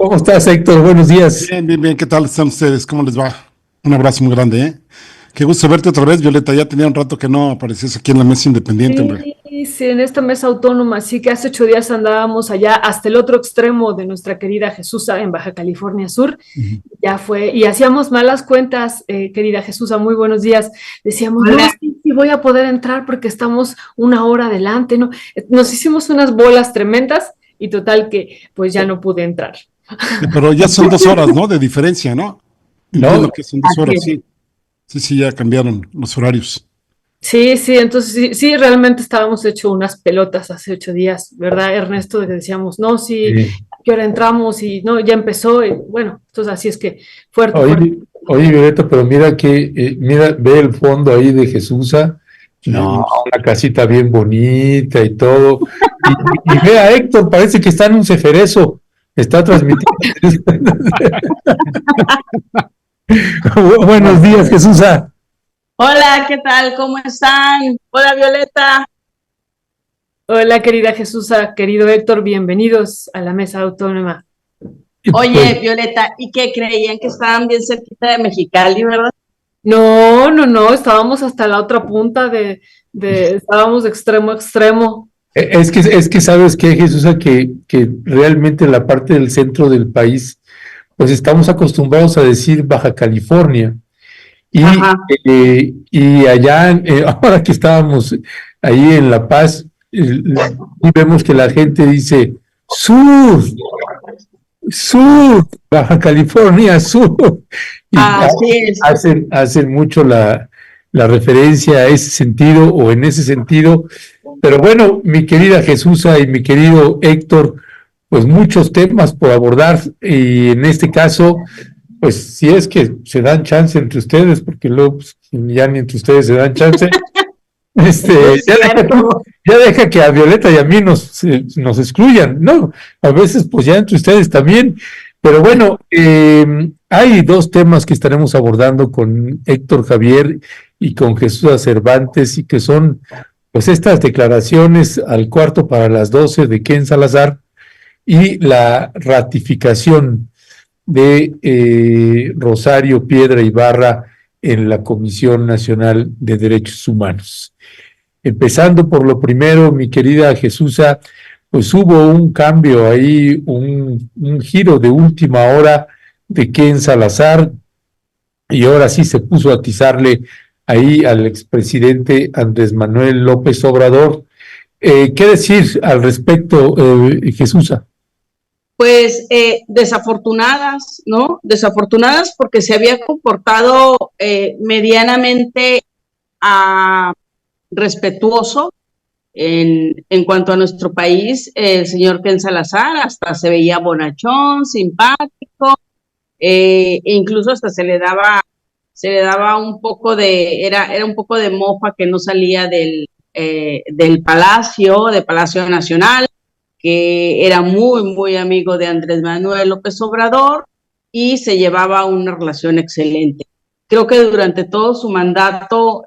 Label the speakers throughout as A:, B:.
A: ¿Cómo estás, Héctor? Buenos días.
B: Bien, bien, bien. ¿Qué tal están ustedes? ¿Cómo les va? Un abrazo muy grande, ¿eh? Qué gusto verte otra vez, Violeta. Ya tenía un rato que no aparecías aquí en la mesa independiente, hombre.
C: Sí, sí, en esta mesa autónoma, sí que hace 8 días andábamos allá hasta el otro extremo de nuestra querida Jesusa en Baja California Sur.
B: Ujú.
C: Ya fue, y hacíamos malas cuentas, querida Jesusa, muy buenos días. Decíamos, no,
D: Hola.
C: sí, sí voy a poder entrar porque estamos una hora adelante, ¿no? Nos hicimos unas bolas tremendas y total que pues ya no pude entrar.
B: Pero ya son 2 horas, ¿no? De diferencia, ¿no?
A: No,
B: Entiendo que son dos
D: Así
B: horas,
D: es.
B: sí. Sí, sí, ya cambiaron los horarios.
C: Sí, sí, entonces sí, sí, realmente estábamos hecho unas pelotas hace 8 días, ¿verdad, Ernesto? De que decíamos, no, sí,
A: eh,
C: ¿a qué hora entramos? Y no, ya empezó, y bueno, entonces así es que fuerte, fuerte.
A: oye, Violeta, pero mira mira, ve el fondo ahí de Jesusa.
B: Sí,
A: No,
B: pues,
A: una casita bien bonita y todo. Y ve a Héctor, parece que está en un ceferezo. Está transmitiendo. Buenos días, Jesusa.
D: Hola, ¿qué tal? ¿Cómo están? Hola, Violeta.
C: Hola, querida Jesusa, querido Héctor, bienvenidos a la mesa autónoma.
D: Oye,
A: Pues,
D: Violeta, ¿y qué creían que estaban bien cerquita de Mexicali, verdad?
C: No, no, no, estábamos hasta la otra punta estábamos de extremo a extremo.
A: es que sabes que, Jesusa, que realmente en la parte del centro del país, pues estamos acostumbrados a decir Baja California. Y,
D: Ajá.
A: y allá, ahora que estábamos ahí en La Paz, y vemos que la gente dice sur, sur, Baja California, sur, y
D: Así es.
A: hacen mucho la referencia a ese sentido o en ese sentido. Pero bueno, mi querida Jesusa y mi querido Héctor, pues muchos temas por abordar y en este caso pues si es que se dan chance entre ustedes, porque luego pues, ya ni entre ustedes se dan chance,
D: Es
A: ya deja,
D: cierto.
A: ya deja que a Violeta y a mí nos excluyan, ¿no? A veces pues ya entre ustedes también. Pero bueno, hay dos temas que estaremos abordando con Héctor Javier y con Jesús Cervantes y que son pues estas declaraciones al cuarto para las 12 de Ken Salazar y la ratificación de Rosario Piedra Ibarra en la Comisión Nacional de Derechos Humanos. Empezando por lo primero, mi querida Jesusa, pues hubo un cambio ahí, un giro de última hora de Ken Salazar, y ahora sí se puso a atizarle ahí al expresidente Andrés Manuel López Obrador. ¿Qué decir al respecto, Jesusa?
D: Pues desafortunadas, ¿no? Desafortunadas porque se había comportado medianamente ah, respetuoso en cuanto a nuestro país. El señor Ken Salazar hasta se veía bonachón, simpático, incluso hasta se le daba un poco era un poco de mofa que no salía del de Palacio Nacional, que era muy, muy amigo de Andrés Manuel López Obrador y se llevaba una relación excelente. Creo que durante todo su mandato,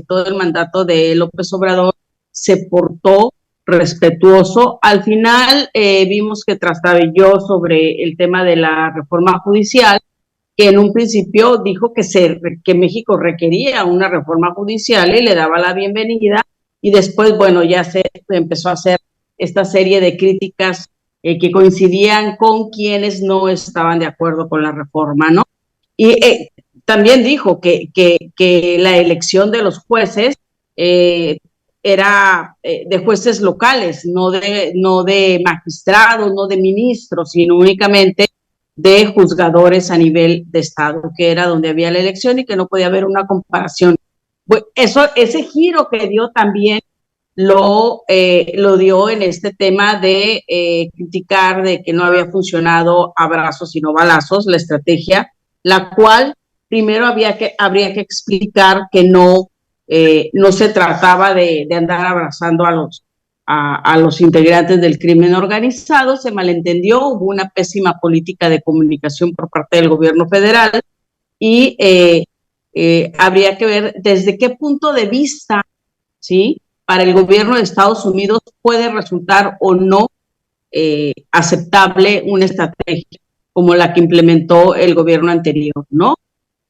D: todo el mandato de López Obrador, se portó respetuoso. Al final vimos que trastabilló sobre el tema de la reforma judicial, que en un principio dijo que México requería una reforma judicial y le daba la bienvenida, y después, bueno, ya se empezó a hacer esta serie de críticas que coincidían con quienes no estaban de acuerdo con la reforma, ¿no? Y también dijo que la elección de los jueces eh, era de jueces locales, no de magistrados, no de ministros, sino únicamente de juzgadores a nivel de Estado, que era donde había la elección y que no podía haber una comparación. Bueno, ese giro que dio también lo dio en este tema de criticar de que no había funcionado abrazos sino balazos, la estrategia, la cual primero habría que explicar que no se trataba de andar abrazando a los integrantes del crimen organizado. Se malentendió, hubo una pésima política de comunicación por parte del gobierno federal y habría que ver desde qué punto de vista, ¿sí?, para el gobierno de Estados Unidos puede resultar o no aceptable una estrategia como la que implementó el gobierno anterior, ¿no?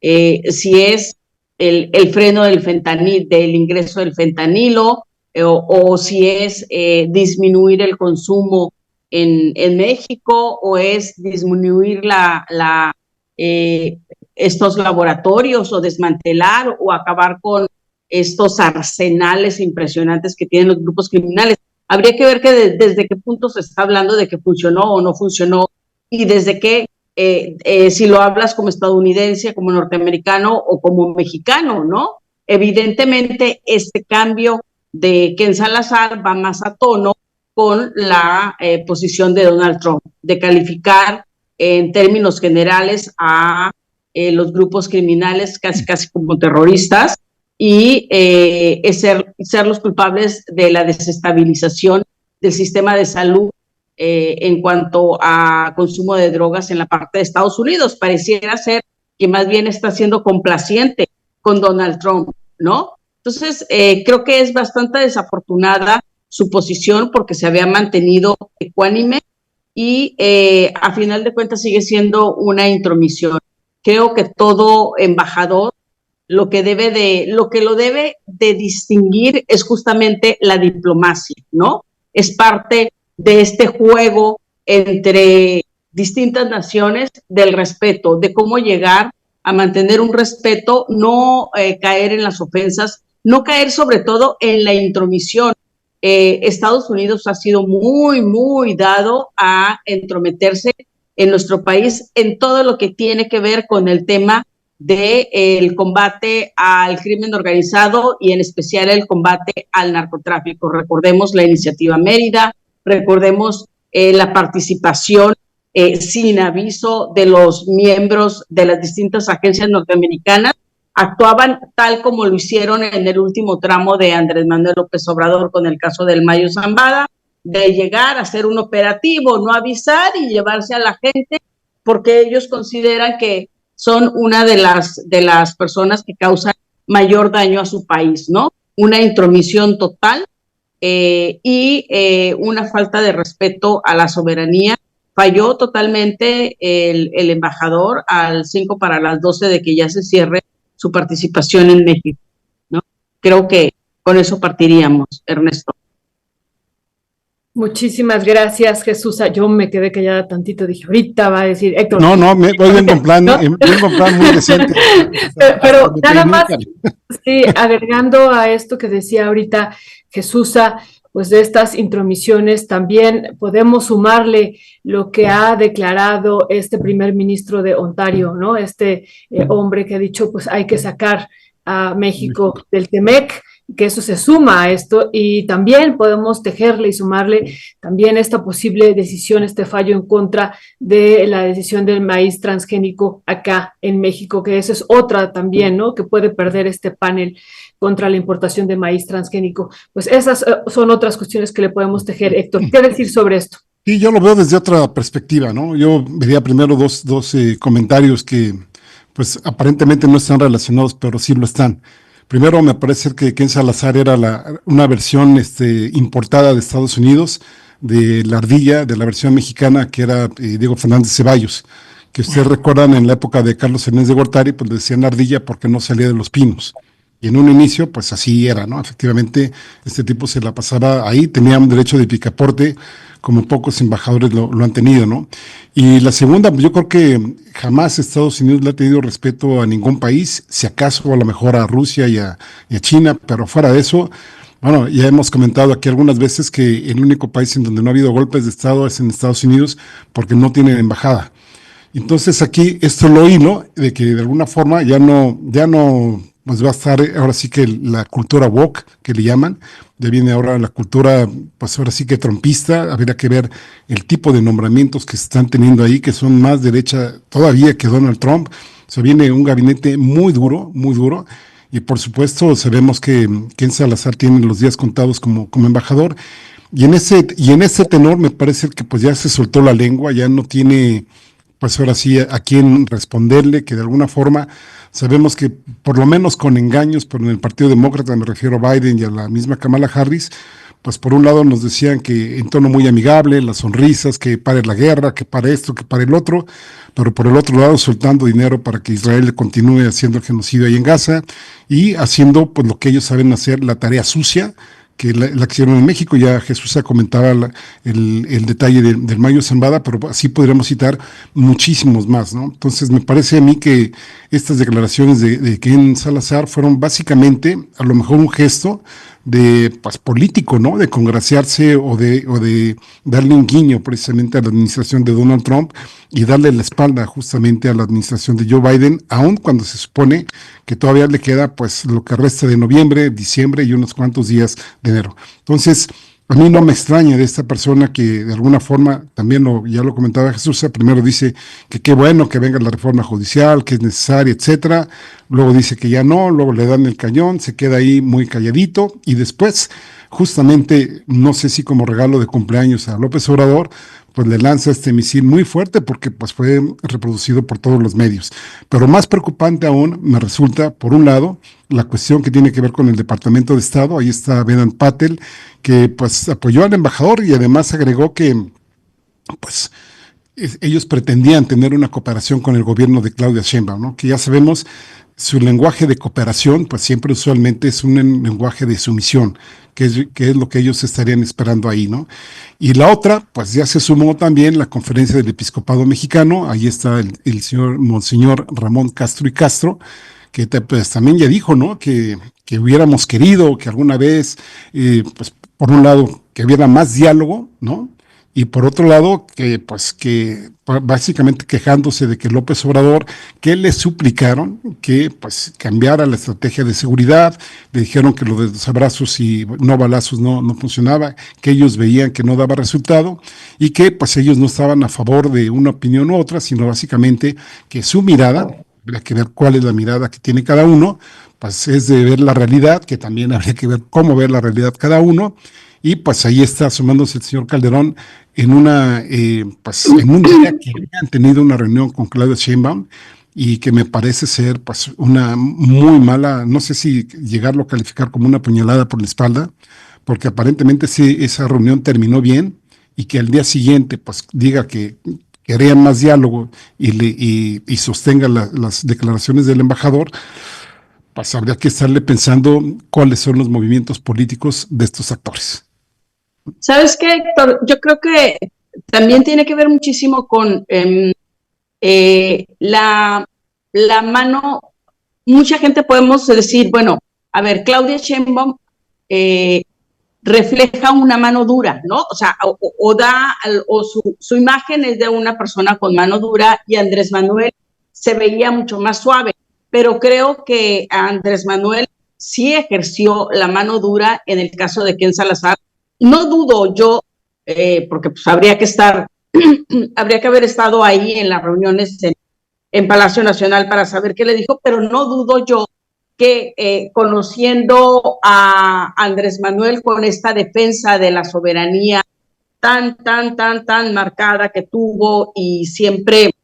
D: Si es el freno del fentanil, del ingreso del fentanilo, o si es disminuir el consumo en México, o es disminuir estos laboratorios, o desmantelar o acabar con estos arsenales impresionantes que tienen los grupos criminales. Habría que ver desde qué punto se está hablando de que funcionó o no funcionó, y desde qué, si lo hablas como estadounidense, como norteamericano o como mexicano, ¿no? Evidentemente, este cambio de Ken Salazar va más a tono con la posición de Donald Trump, de calificar en términos generales a los grupos criminales casi como terroristas, y ser los culpables de la desestabilización del sistema de salud en cuanto a consumo de drogas en la parte de Estados Unidos. Pareciera ser que más bien está siendo complaciente con Donald Trump, ¿no? Entonces, creo que es bastante desafortunada su posición, porque se había mantenido ecuánime y a final de cuentas sigue siendo una intromisión. Creo que todo embajador lo que lo debe de distinguir es justamente la diplomacia, ¿no? Es parte de este juego entre distintas naciones del respeto, de cómo llegar a mantener un respeto, no caer en las ofensas, no caer sobre todo en la intromisión. Estados Unidos ha sido muy dado a entrometerse en nuestro país en todo lo que tiene que ver con el tema del combate al crimen organizado, y en especial el combate al narcotráfico. Recordemos la iniciativa Mérida, recordemos la participación sin aviso de los miembros de las distintas agencias norteamericanas. Actuaban tal como lo hicieron en el último tramo de Andrés Manuel López Obrador con el caso del Mayo Zambada, de llegar a hacer un operativo, no avisar y llevarse a la gente, porque ellos consideran que son una de las personas que causan mayor daño a su país, ¿no? Una intromisión total y una falta de respeto a la soberanía. Falló totalmente el embajador al 5 para las 12 de que ya se cierre su participación en México, ¿no? Creo que con eso partiríamos, Ernesto.
C: Muchísimas gracias, Jesús. Yo me quedé callada tantito, dije, ahorita va a decir Héctor.
B: No, vengo en plan, muy decente.
C: Pero nada más, sí, agregando a esto que decía ahorita Jesús, pues de estas intromisiones también podemos sumarle lo que ha declarado este primer ministro de Ontario, ¿no? Este hombre que ha dicho, pues hay que sacar a México del TEMEC, que eso se suma a esto, y también podemos tejerle y sumarle también esta posible decisión, este fallo en contra de la decisión del maíz transgénico acá en México, que esa es otra también, ¿no? Que puede perder este panel contra la importación de maíz transgénico. Pues esas son otras cuestiones que le podemos tejer. Héctor, ¿qué decir sobre esto?
B: Sí, yo lo veo desde otra perspectiva, ¿no? Yo vería primero dos comentarios que, pues, aparentemente no están relacionados, pero sí lo están. Primero, me parece que Ken Salazar era una versión importada de Estados Unidos de la ardilla, de la versión mexicana, que era Diego Fernández Ceballos, que ustedes recuerdan en la época de Carlos Fernández de Gortari, pues le decían ardilla porque no salía de los pinos. Y en un inicio, pues así era, ¿no? Efectivamente, este tipo se la pasaba ahí, tenía un derecho de picaporte, como pocos embajadores lo han tenido, ¿no? Y la segunda, yo creo que jamás Estados Unidos le ha tenido respeto a ningún país, si acaso a lo mejor a Rusia y a China, pero fuera de eso, bueno, ya hemos comentado aquí algunas veces que el único país en donde no ha habido golpes de Estado es en Estados Unidos, porque no tienen embajada. Entonces aquí esto lo hilo de que de alguna forma ya no pues va a estar ahora sí que la cultura woke, que le llaman, ya viene ahora la cultura, pues ahora sí que trumpista. Habría que ver el tipo de nombramientos que se están teniendo ahí, que son más derecha todavía que Donald Trump. O sea, viene un gabinete muy duro, y por supuesto sabemos que Ken Salazar tiene los días contados como embajador, y en ese tenor me parece que pues ya se soltó la lengua, ya no tiene pues ahora sí a quién responderle, que de alguna forma sabemos que por lo menos con engaños, pero en el Partido Demócrata, me refiero a Biden y a la misma Kamala Harris, pues por un lado nos decían que en tono muy amigable, las sonrisas, que pare la guerra, que pare esto, que pare el otro, pero por el otro lado soltando dinero para que Israel continúe haciendo el genocidio ahí en Gaza y haciendo pues lo que ellos saben hacer, la tarea sucia, que la que hicieron en México. Ya Jesús comentaba el detalle del Mayo Zambada, pero así podríamos citar muchísimos más, ¿no? Entonces me parece a mí que estas declaraciones de Ken Salazar fueron básicamente a lo mejor un gesto de pues, político, ¿no? De congraciarse o de darle un guiño precisamente a la administración de Donald Trump y darle la espalda justamente a la administración de Joe Biden, aun cuando se supone que todavía le queda pues lo que resta de noviembre, diciembre y unos cuantos días de enero. Entonces, a mí no me extraña de esta persona que de alguna forma, también ya lo comentaba Jesús, primero dice que qué bueno que venga la reforma judicial, que es necesaria, etcétera, luego dice que ya no, luego le dan el cañón, se queda ahí muy calladito y después, justamente, no sé si como regalo de cumpleaños a López Obrador, pues le lanza este misil muy fuerte porque pues fue reproducido por todos los medios. Pero más preocupante aún me resulta, por un lado, la cuestión que tiene que ver con el Departamento de Estado. Ahí está Vedant Patel, que pues apoyó al embajador y además agregó que pues ellos pretendían tener una cooperación con el gobierno de Claudia Sheinbaum, ¿no? Que ya sabemos, su lenguaje de cooperación, pues siempre usualmente es un lenguaje de sumisión, que es lo que ellos estarían esperando ahí, ¿no? Y la otra, pues ya se sumó también la conferencia del Episcopado Mexicano. Ahí está el señor Monseñor Ramón Castro y Castro, que pues también ya dijo, ¿no? Que hubiéramos querido que alguna vez, pues por un lado, que hubiera más diálogo, ¿no? Y por otro lado, que básicamente quejándose de que López Obrador, que le suplicaron que pues cambiara la estrategia de seguridad, le dijeron que lo de los abrazos y no balazos no funcionaba, que ellos veían que no daba resultado y que pues ellos no estaban a favor de una opinión u otra, sino básicamente que su mirada, habría que ver cuál es la mirada que tiene cada uno, pues es de ver la realidad, que también habría que ver cómo ver la realidad cada uno. Y pues ahí está sumándose el señor Calderón en pues en un día que han tenido una reunión con Claudia Sheinbaum y que me parece ser pues una muy mala, no sé si llegarlo a calificar como una puñalada por la espalda, porque aparentemente sí, esa reunión terminó bien y que al día siguiente pues diga que querían más diálogo y sostenga las declaraciones del embajador, pues habría que estarle pensando cuáles son los movimientos políticos de estos actores.
D: ¿Sabes qué, Héctor? Yo creo que también tiene que ver muchísimo con la mano. Mucha gente podemos decir, bueno, a ver, Claudia Sheinbaum refleja una mano dura, ¿no? O sea, su imagen es de una persona con mano dura y Andrés Manuel se veía mucho más suave, pero creo que Andrés Manuel sí ejerció la mano dura en el caso de Ken Salazar. No dudo yo, porque pues habría que haber estado ahí en las reuniones en Palacio Nacional para saber qué le dijo, pero no dudo yo que conociendo a Andrés Manuel con esta defensa de la soberanía tan marcada que tuvo y siempre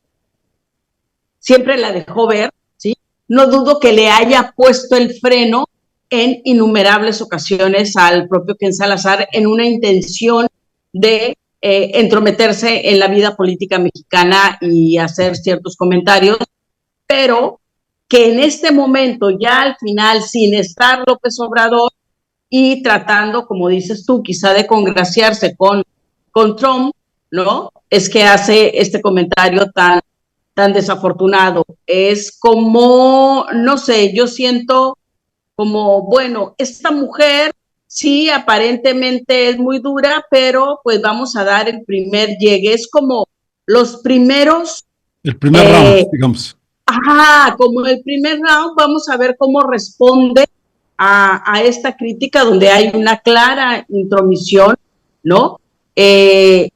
D: la dejó ver, ¿sí? No dudo que le haya puesto el freno en innumerables ocasiones al propio Ken Salazar en una intención de entrometerse en la vida política mexicana y hacer ciertos comentarios, pero que en este momento, ya al final, sin estar López Obrador y tratando, como dices tú, quizá de congraciarse con Trump, ¿no? Es que hace este comentario tan desafortunado. Es como, no sé, yo siento como, bueno, esta mujer sí aparentemente es muy dura, pero pues vamos a dar el primer llegue. Es como los primeros...
B: El primer round, digamos.
D: Ajá, como el primer round, vamos a ver cómo responde a esta crítica donde hay una clara intromisión, ¿no? Y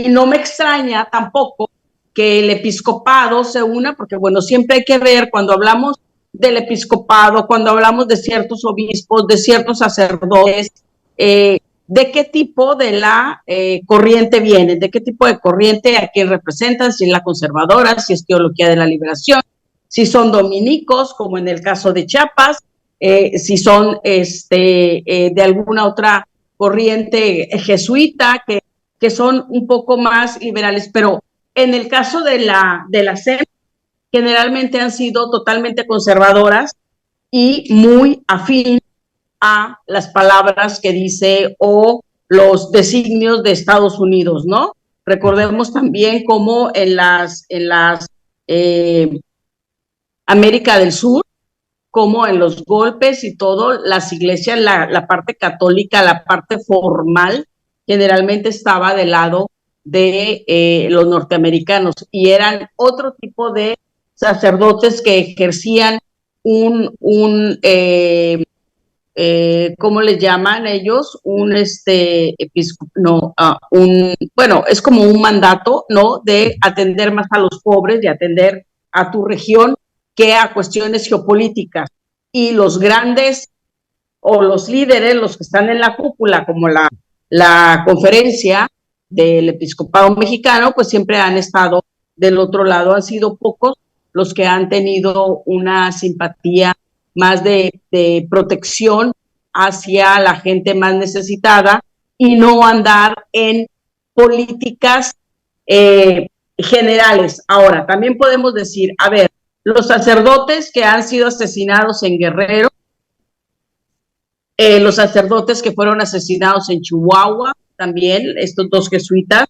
D: no me extraña tampoco que el episcopado se una, porque bueno, siempre hay que ver cuando hablamos del episcopado, cuando hablamos de ciertos obispos, de ciertos sacerdotes, de qué tipo de la corriente vienen, de qué tipo de corriente a quién representan, si es la conservadora, si es teología de la liberación, si son dominicos, como en el caso de Chiapas, si son de alguna otra corriente jesuita, que son un poco más liberales, pero en el caso de la SEM, generalmente han sido totalmente conservadoras y muy afín a las palabras que dice o los designios de Estados Unidos, ¿no? Recordemos también cómo en las América del Sur, como en los golpes y todo, las iglesias, la parte católica, la parte formal, generalmente estaba del lado de los norteamericanos y eran otro tipo de sacerdotes que ejercían ¿cómo le llaman ellos? Bueno, es como un mandato, ¿no? De atender más a los pobres, de atender a tu región, que a cuestiones geopolíticas. Y los grandes o los líderes, los que están en la cúpula, como la conferencia del episcopado mexicano, pues siempre han estado del otro lado. Han sido pocos los que han tenido una simpatía más de protección hacia la gente más necesitada y no andar en políticas generales. Ahora, también podemos decir, a ver, los sacerdotes que han sido asesinados en Guerrero, los sacerdotes que fueron asesinados en Chihuahua, también estos dos jesuitas,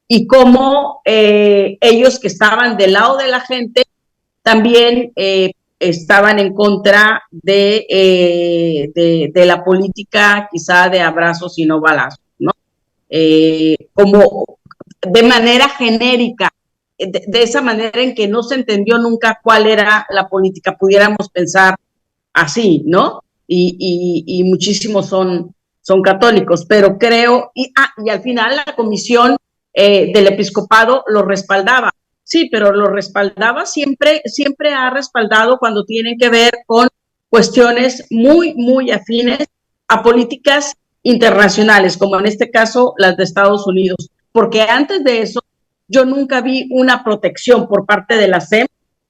D: y cómo ellos que estaban del lado de la gente también estaban en contra de la política quizá de abrazos y no balazos, ¿no? Como de manera genérica, de esa manera en que no se entendió nunca cuál era la política, pudiéramos pensar así, ¿no? Y muchísimos son católicos, pero creo, y al final la comisión del episcopado lo respaldaba. Sí, pero lo respaldaba siempre ha respaldado cuando tienen que ver con cuestiones muy, muy afines a políticas internacionales, como en este caso las de Estados Unidos, porque antes de eso yo nunca vi una protección por parte de la SEM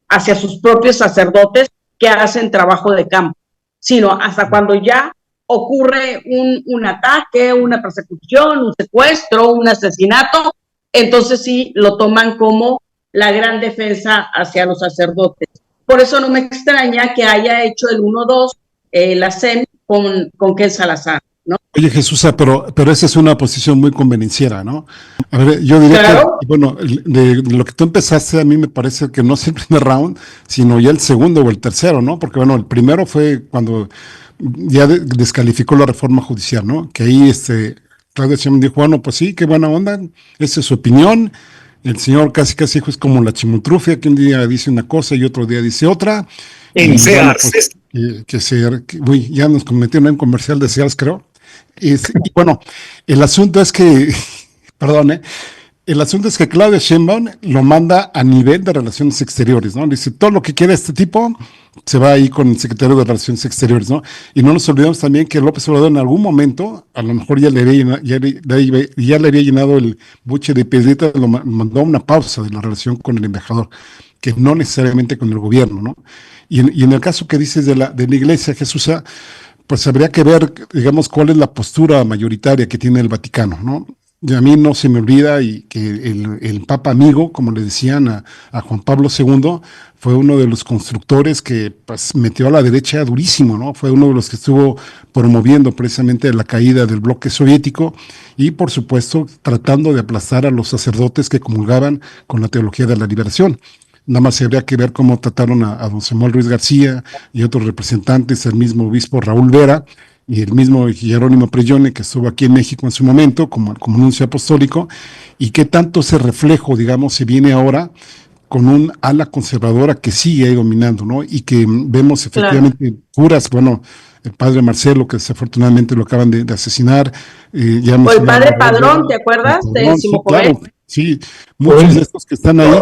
D: hacia sus propios sacerdotes que hacen trabajo de campo, sino hasta cuando ya ocurre un ataque, una persecución, un secuestro, un asesinato, entonces sí lo toman como la gran defensa hacia los sacerdotes. Por eso no me extraña que haya hecho el 1-2 la SEM con Ken Salazar, ¿no?
B: Oye, Jesús, pero esa es una posición muy convenenciera, ¿no? A ver, yo diría
D: claro.
B: que, bueno, de lo que tú empezaste, a mí me parece que no es el primer round, sino ya el segundo o el tercero, ¿no? Porque, bueno, el primero fue cuando ya descalificó la reforma judicial, ¿no? Que ahí Claudia Sheinbaum dijo, bueno, pues sí, qué buena onda, esa es su opinión. El señor casi es como la chimotrufia, que un día dice una cosa y otro día dice otra.
E: En Sears.
B: Uy, ya nos metieron en un comercial de Sears, creo. Y bueno, el asunto es que, perdón, el asunto es que Claudia Sheinbaum lo manda a nivel de Relaciones Exteriores, ¿no? Dice, todo lo que quiere este tipo se va ahí con el secretario de Relaciones Exteriores, ¿no? Y no nos olvidemos también que López Obrador en algún momento, a lo mejor ya le había llenado el buche de piedritas, lo mandó a una pausa de la relación con el embajador, que no necesariamente con el gobierno, ¿no? Y en el caso que dices de la iglesia, Jesús, pues habría que ver, digamos, cuál es la postura mayoritaria que tiene el Vaticano, ¿no? Y a mí no se me olvida y que el Papa Amigo, como le decían a Juan Pablo II, fue uno de los constructores que pues, metió a la derecha durísimo, ¿no? Fue uno de los que estuvo promoviendo precisamente la caída del bloque soviético y, por supuesto, tratando de aplastar a los sacerdotes que comulgaban con la teología de la liberación. Nada más habría que ver cómo trataron a don Samuel Ruiz García y otros representantes, el mismo obispo Raúl Vera, y el mismo Jerónimo Prellone, que estuvo aquí en México en su momento como nuncio apostólico, y qué tanto ese reflejo, digamos, se viene ahora con un ala conservadora que sigue ahí dominando, ¿no? Y que vemos efectivamente curas, bueno, el padre Marcelo, que desafortunadamente lo acaban de asesinar.
D: O el padre Padrón, ¿te acuerdas?
B: Padrón, sí, claro, sí, muchos de estos que están ahí,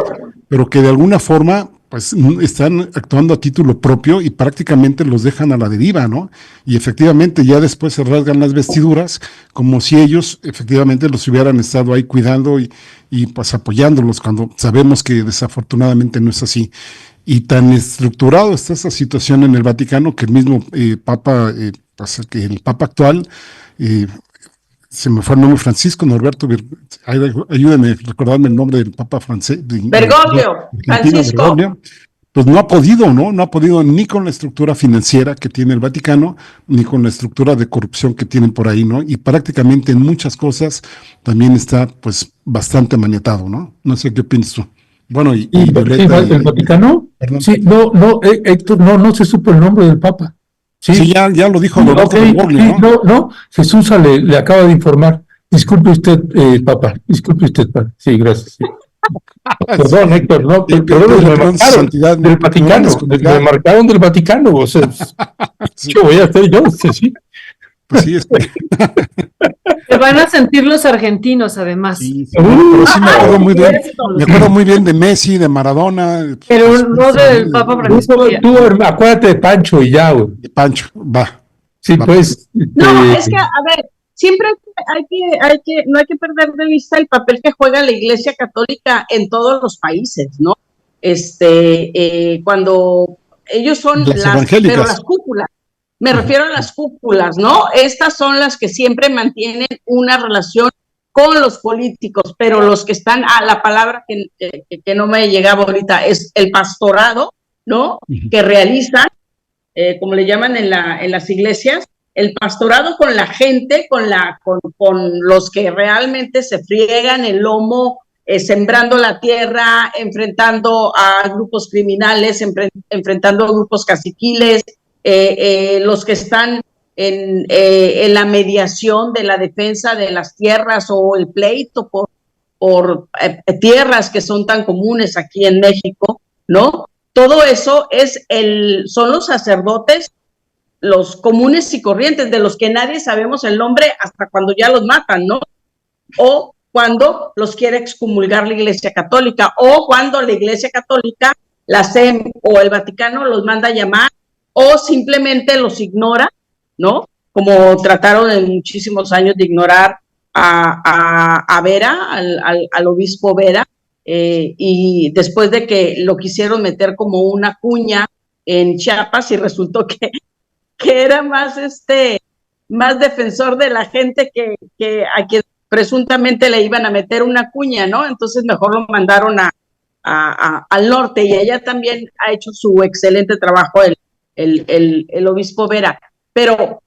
B: pero que de alguna forma pues están actuando a título propio y prácticamente los dejan a la deriva, ¿no? Y efectivamente ya después se rasgan las vestiduras como si ellos efectivamente los hubieran estado ahí cuidando y pues apoyándolos cuando sabemos que desafortunadamente no es así. Y tan estructurado está esa situación en el Vaticano que el mismo Papa, que el Papa actual, eh, se me fue el nombre, Francisco Norberto, ayúdame a recordarme el nombre del Papa francés.
D: Bergoglio,
B: Argentino,
D: Francisco.
B: Bergoglio, pues no ha podido, ¿no? No ha podido ni con la estructura financiera que tiene el Vaticano, ni con la estructura de corrupción que tienen por ahí, ¿no? Y prácticamente en muchas cosas también está, pues, bastante maniatado, ¿no? No sé qué opinas tú. Bueno,
A: ¿Y
B: Violeta,
A: el Vaticano?
B: perdón.
A: Sí, Héctor, no se supo el nombre del Papa.
B: Sí, ya lo dijo Norberto
A: Ok,
B: Bergoglio,
A: sí,
B: ¿no?
A: no, Jesús le acaba de informar. Disculpe usted, Papa, disculpe usted, Padre. Sí, gracias. Sí. Perdón, Héctor, no, perdón, me
B: Perdón, su
A: marcaron
B: santidad,
A: del
B: perdón,
A: Vaticano, me marcaron del Vaticano, o sea,
B: Sí,
A: ¿qué voy a hacer yo? Sí.
B: pues sí,
C: Se van a sentir los argentinos, además.
B: sí, pero sí me acuerdo muy bien,
D: Cierto.
B: me acuerdo muy bien de Messi, de Maradona,
C: Pero
B: pues,
C: no del Papa Francisco.
A: Acuérdate de Pancho y ya, güey.
B: de Pancho, va.
A: Sí,
B: Va.
A: pues.
D: No, es que, a ver, siempre no hay que perder de vista el papel que juega la Iglesia Católica en todos los países, ¿no? Cuando ellos son
B: Las evangélicas.
D: pero las cúpulas, me refiero a las cúpulas, ¿no? Estas son las que siempre mantienen una relación con los políticos, pero los que están, la palabra que no me llegaba ahorita es el pastorado, ¿no? Que realizan, como le llaman en las iglesias, el pastorado con la gente, con los que realmente se friegan el lomo, sembrando la tierra, enfrentando a grupos criminales, enfrentando a grupos caciquiles, los que están en la mediación de la defensa de las tierras o el pleito por tierras que son tan comunes aquí en México, ¿no? Todo eso son los sacerdotes, los comunes y corrientes, de los que nadie sabemos el nombre hasta cuando ya los matan, ¿no? O cuando los quiere excomulgar la Iglesia Católica, o cuando la Iglesia Católica, la SEM o el Vaticano los manda a llamar, o simplemente los ignora, ¿no? Como trataron en muchísimos años de ignorar a Vera, al obispo Vera, y después de que lo quisieron meter como una cuña en Chiapas y resultó que era más defensor de la gente que a quien presuntamente le iban a meter una cuña, ¿no? Entonces mejor lo mandaron al norte, y ella también ha hecho su excelente trabajo el obispo Vera, pero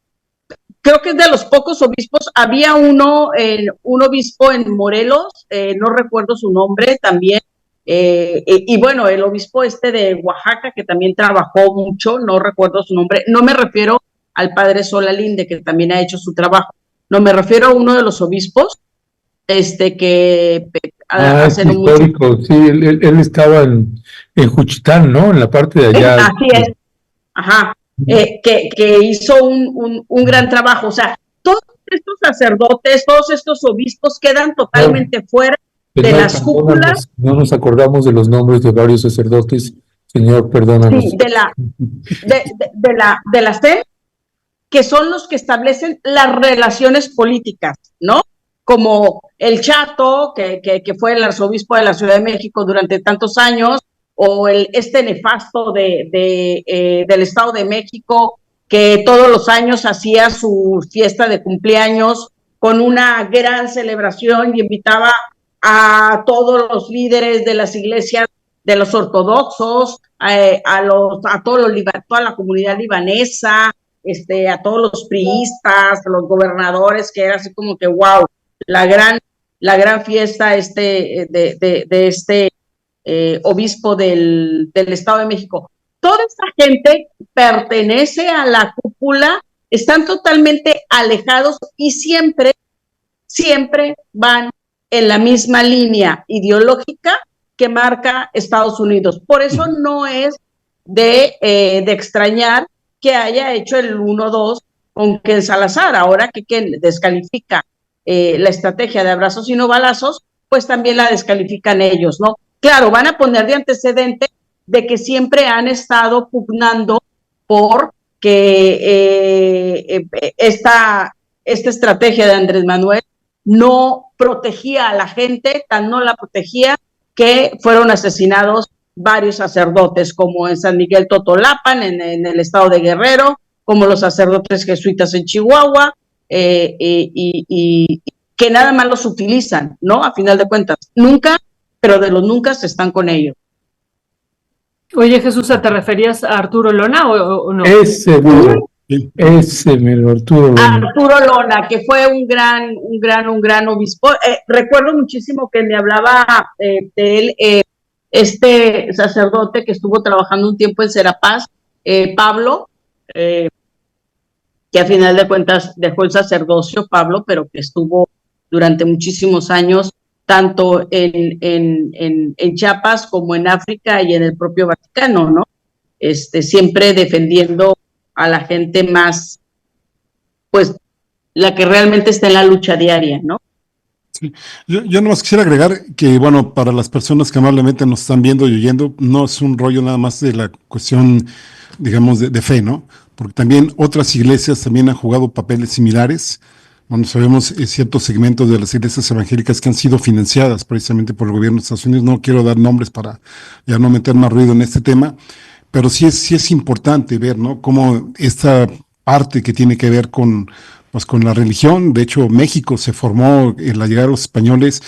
D: creo que es de los pocos obispos. Había un obispo en Morelos, no recuerdo su nombre también, y bueno, el obispo de Oaxaca, que también trabajó mucho, no recuerdo su nombre, no me refiero al padre Solalinde, que también ha hecho su trabajo, no, me refiero a uno de los obispos, que
A: Es histórico, sí, él estaba en Juchitán, ¿no? En la parte de allá.
D: Así es, ajá, que hizo un gran trabajo. O sea, todos estos sacerdotes, todos estos obispos quedan totalmente fuera de las cúpulas.
A: No nos acordamos de los nombres de varios sacerdotes, Señor, perdónanos.
D: Sí, de la SEM, que son los que establecen las relaciones políticas, ¿no? Como el Chato, que fue el arzobispo de la Ciudad de México durante tantos años, o este nefasto del Estado de México, que todos los años hacía su fiesta de cumpleaños con una gran celebración y invitaba a todos los líderes de las iglesias, de los ortodoxos, a toda la comunidad libanesa, a todos los priistas, a los gobernadores, que era así como que wow, la gran fiesta de obispo del Estado de México. Toda esta gente pertenece a la cúpula, están totalmente alejados y siempre van en la misma línea ideológica que marca Estados Unidos. Por eso no es de extrañar que haya hecho el 1-2 con Ken Salazar. Ahora que Ken descalifica la estrategia de abrazos y no balazos, pues también la descalifican ellos, ¿no? Claro, van a poner de antecedente de que siempre han estado pugnando por que esta estrategia de Andrés Manuel no protegía a la gente, tan no la protegía que fueron asesinados varios sacerdotes, como en San Miguel Totolapan, en el estado de Guerrero, como los sacerdotes jesuitas en Chihuahua, y que nada más los utilizan, ¿no? A final de cuentas, nunca, pero de los nunca están con ellos.
C: Oye, Jesús, ¿te referías a Arturo Lona o no?
A: Ese mero Arturo Lona.
D: Arturo Lona, que fue un gran obispo. Recuerdo muchísimo que me hablaba de él, este sacerdote que estuvo trabajando un tiempo en Serapaz, Pablo, que a final de cuentas dejó el sacerdocio, Pablo, pero que estuvo durante muchísimos años tanto en Chiapas como en África y en el propio Vaticano, ¿no? Siempre defendiendo a la gente más, pues, la que realmente está en la lucha diaria, ¿no?
B: Sí. Yo nomás quisiera agregar que, bueno, para las personas que amablemente nos están viendo y oyendo, no es un rollo nada más de la cuestión, digamos, de fe, ¿no? Porque también otras iglesias también han jugado papeles similares. Bueno, sabemos ciertos segmentos de las iglesias evangélicas que han sido financiadas precisamente por el gobierno de Estados Unidos. No quiero dar nombres para ya no meter más ruido en este tema, pero sí es importante ver, ¿no? Cómo esta parte que tiene que ver con la religión. De hecho, México se formó en la llegada de los españoles,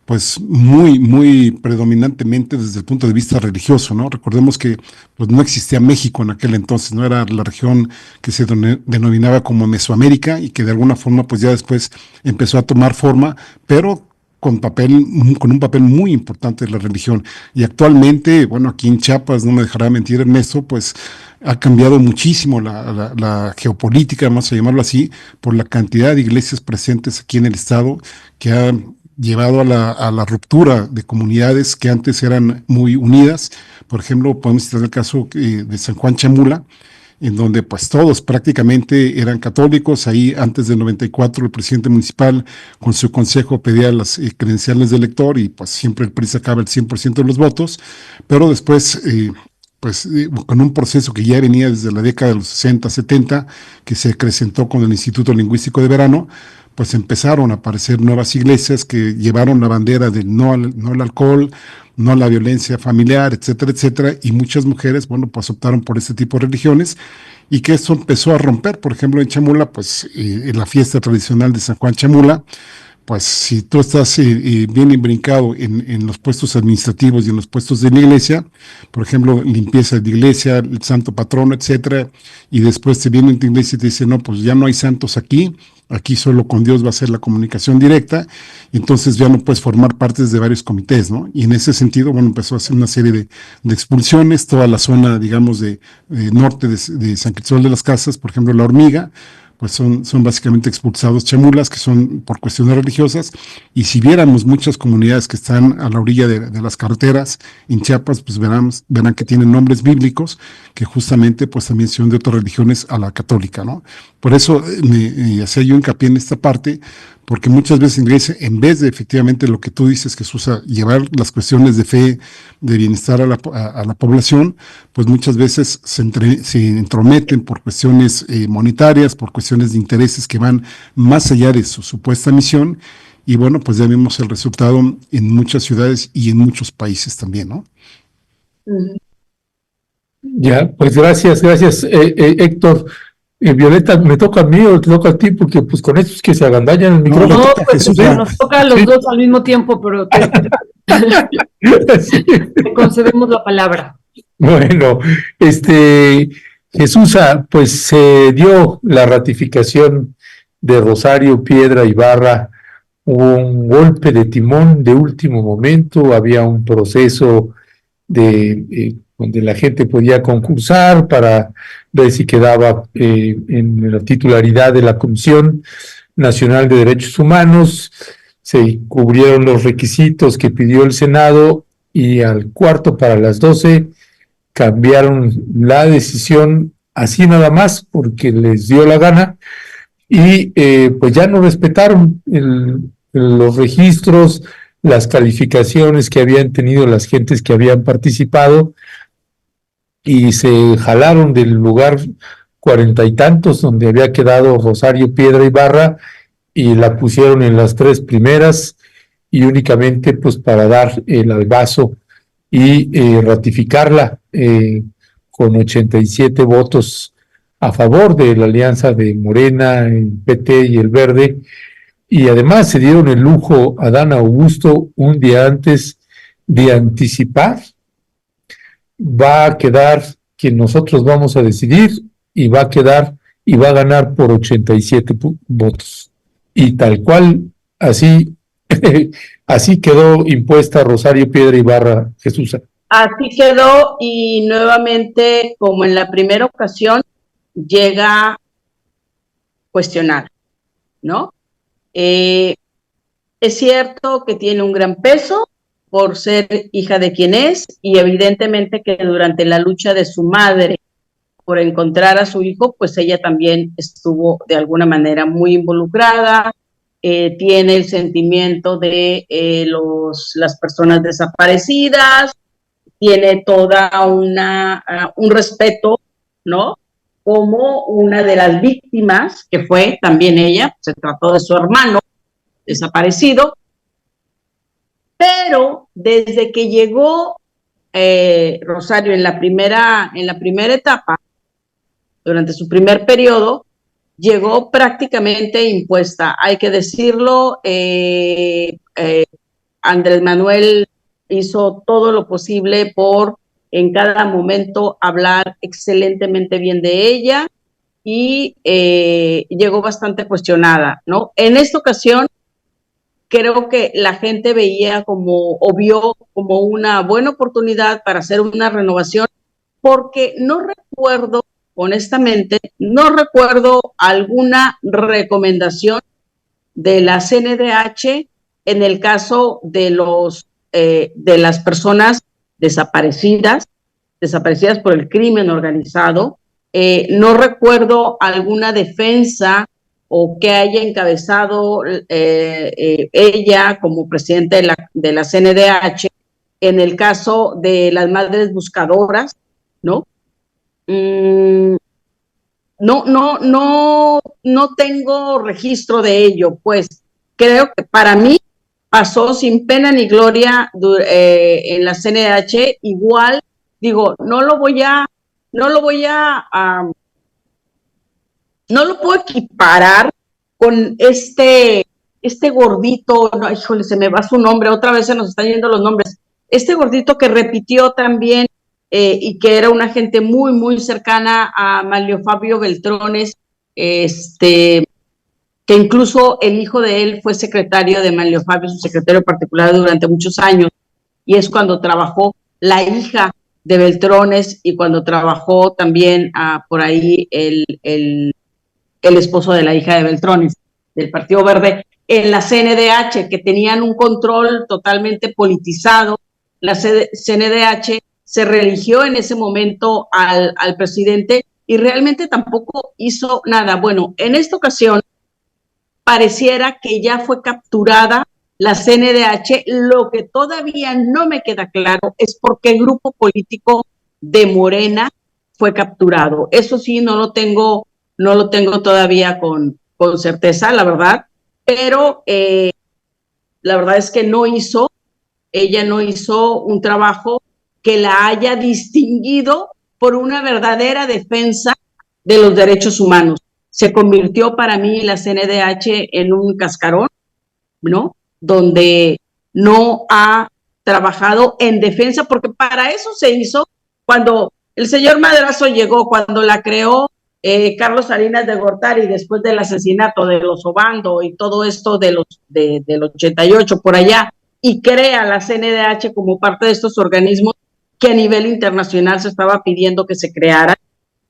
B: pues muy predominantemente desde el punto de vista religioso, ¿no? Recordemos que pues no existía México en aquel entonces, no era la región que se denominaba como Mesoamérica y que de alguna forma pues ya después empezó a tomar forma, pero con un papel muy importante de la religión. Y actualmente, bueno, aquí en Chiapas, no me dejará mentir Ernesto, pues ha cambiado muchísimo la geopolítica, vamos a llamarlo así, por la cantidad de iglesias presentes aquí en el estado, que han llevado a la ruptura de comunidades que antes eran muy unidas. Por ejemplo, podemos citar el caso de San Juan Chamula, en donde pues todos prácticamente eran católicos. Ahí antes del 94 el presidente municipal con su consejo pedía las credenciales de elector y pues siempre el PRI sacaba el 100% de los votos, pero después con un proceso que ya venía desde la década de los 60, 70, que se acrecentó con el Instituto Lingüístico de Verano, pues empezaron a aparecer nuevas iglesias que llevaron la bandera del no al alcohol, no a la violencia familiar, etcétera, etcétera, y muchas mujeres, bueno, pues optaron por este tipo de religiones, y que eso empezó a romper. Por ejemplo, en Chamula, pues en la fiesta tradicional de San Juan Chamula, pues si tú estás bien imbrincado en los puestos administrativos y en los puestos de la iglesia, por ejemplo, limpieza de iglesia, el santo patrono, etcétera, y después te viene en tu iglesia y te dice, no, pues ya no hay santos aquí solo con Dios va a ser la comunicación directa, y entonces ya no puedes formar partes de varios comités, ¿no? Y en ese sentido, bueno, empezó a hacer una serie de expulsiones, toda la zona, digamos, de norte de San Cristóbal de las Casas, por ejemplo, La Hormiga, pues son básicamente expulsados chamulas, que son por cuestiones religiosas, y si viéramos muchas comunidades que están a la orilla de las carreteras en Chiapas, pues verán que tienen nombres bíblicos, que justamente pues también son de otras religiones a la católica, ¿no? Por eso me hacía yo hincapié en esta parte, porque muchas veces en iglesia, en vez de efectivamente lo que tú dices, Jesús, llevar las cuestiones de fe, de bienestar a la población, pues muchas veces se entrometen por cuestiones monetarias, por cuestiones de intereses que van más allá de su supuesta misión, y bueno, pues ya vimos el resultado en muchas ciudades y en muchos países también, ¿no?
A: Ya, pues gracias, Héctor. Violeta, ¿me toca a mí o te toca a ti? Porque pues con estos que se agandañan el micrófono.
C: No, pues nos toca a los dos al mismo tiempo, pero te concedemos la palabra.
A: Bueno, Jesús, pues se dio la ratificación de Rosario Piedra Ibarra. Hubo un golpe de timón de último momento, había un proceso donde la gente podía concursar para ver si quedaba en la titularidad de la Comisión Nacional de Derechos Humanos. Se cubrieron los requisitos que pidió el Senado y al cuarto para las 12 cambiaron la decisión así nada más porque les dio la gana y pues ya no respetaron los registros, las calificaciones que habían tenido las gentes que habían participado, y se jalaron del lugar 40 y tantos donde había quedado Rosario Piedra Ibarra y la pusieron en las 3 primeras, y únicamente pues para dar el albazo y ratificarla con 87 votos a favor de la alianza de Morena, el PT y el Verde, y además se dieron el lujo a Dan Augusto un día antes de anticipar. Va a quedar quien nosotros vamos a decidir y va a quedar y va a ganar por 87 votos. Y tal cual, así, así quedó impuesta Rosario Piedra Ibarra Jesús.
D: Así quedó y nuevamente, como en la primera ocasión, llega a cuestionar, ¿no? Es cierto que tiene un gran peso por ser hija de quien es y evidentemente que durante la lucha de su madre por encontrar a su hijo, pues ella también estuvo de alguna manera muy involucrada, tiene el sentimiento de las personas desaparecidas, tiene toda un respeto, ¿no? Como una de las víctimas, que fue también ella, se trató de su hermano desaparecido, pero desde que llegó Rosario en la primera etapa, durante su primer periodo, llegó prácticamente impuesta. Hay que decirlo, Andrés Manuel hizo todo lo posible por en cada momento hablar excelentemente bien de ella y llegó bastante cuestionada, ¿no? En esta ocasión creo que la gente veía o vio como una buena oportunidad para hacer una renovación, porque no recuerdo, honestamente, no recuerdo alguna recomendación de la CNDH en el caso de las personas desaparecidas por el crimen organizado. No recuerdo alguna defensa o que haya encabezado ella como presidente de la CNDH en el caso de las madres buscadoras, ¿no? No tengo registro de ello, pues creo que para mí pasó sin pena ni gloria en la CNDH. Igual, digo, no lo puedo equiparar con este gordito, no, híjole, se me va su nombre, otra vez se nos están yendo los nombres, este gordito que repitió también y que era una gente muy, muy cercana a Manlio Fabio Beltrones, que incluso el hijo de él fue secretario de Manlio Fabio, su secretario particular durante muchos años, y es cuando trabajó la hija de Beltrones y cuando trabajó también por ahí el esposo de la hija de Beltrones, del Partido Verde, en la CNDH, que tenían un control totalmente politizado. La CNDH se religió en ese momento al presidente y realmente tampoco hizo nada. Bueno, en esta ocasión pareciera que ya fue capturada la CNDH. Lo que todavía no me queda claro es por qué grupo político de Morena fue capturado. Eso sí, no lo tengo todavía con certeza, la verdad, pero la verdad es que ella no hizo un trabajo que la haya distinguido por una verdadera defensa de los derechos humanos. Se convirtió para mí la CNDH en un cascarón, ¿no? Donde no ha trabajado en defensa, porque para eso se hizo cuando el señor Madrazo llegó, cuando la creó Carlos Salinas de Gortari después del asesinato de los Obando y todo esto del 88 por allá, y crea la CNDH como parte de estos organismos que a nivel internacional se estaba pidiendo que se creara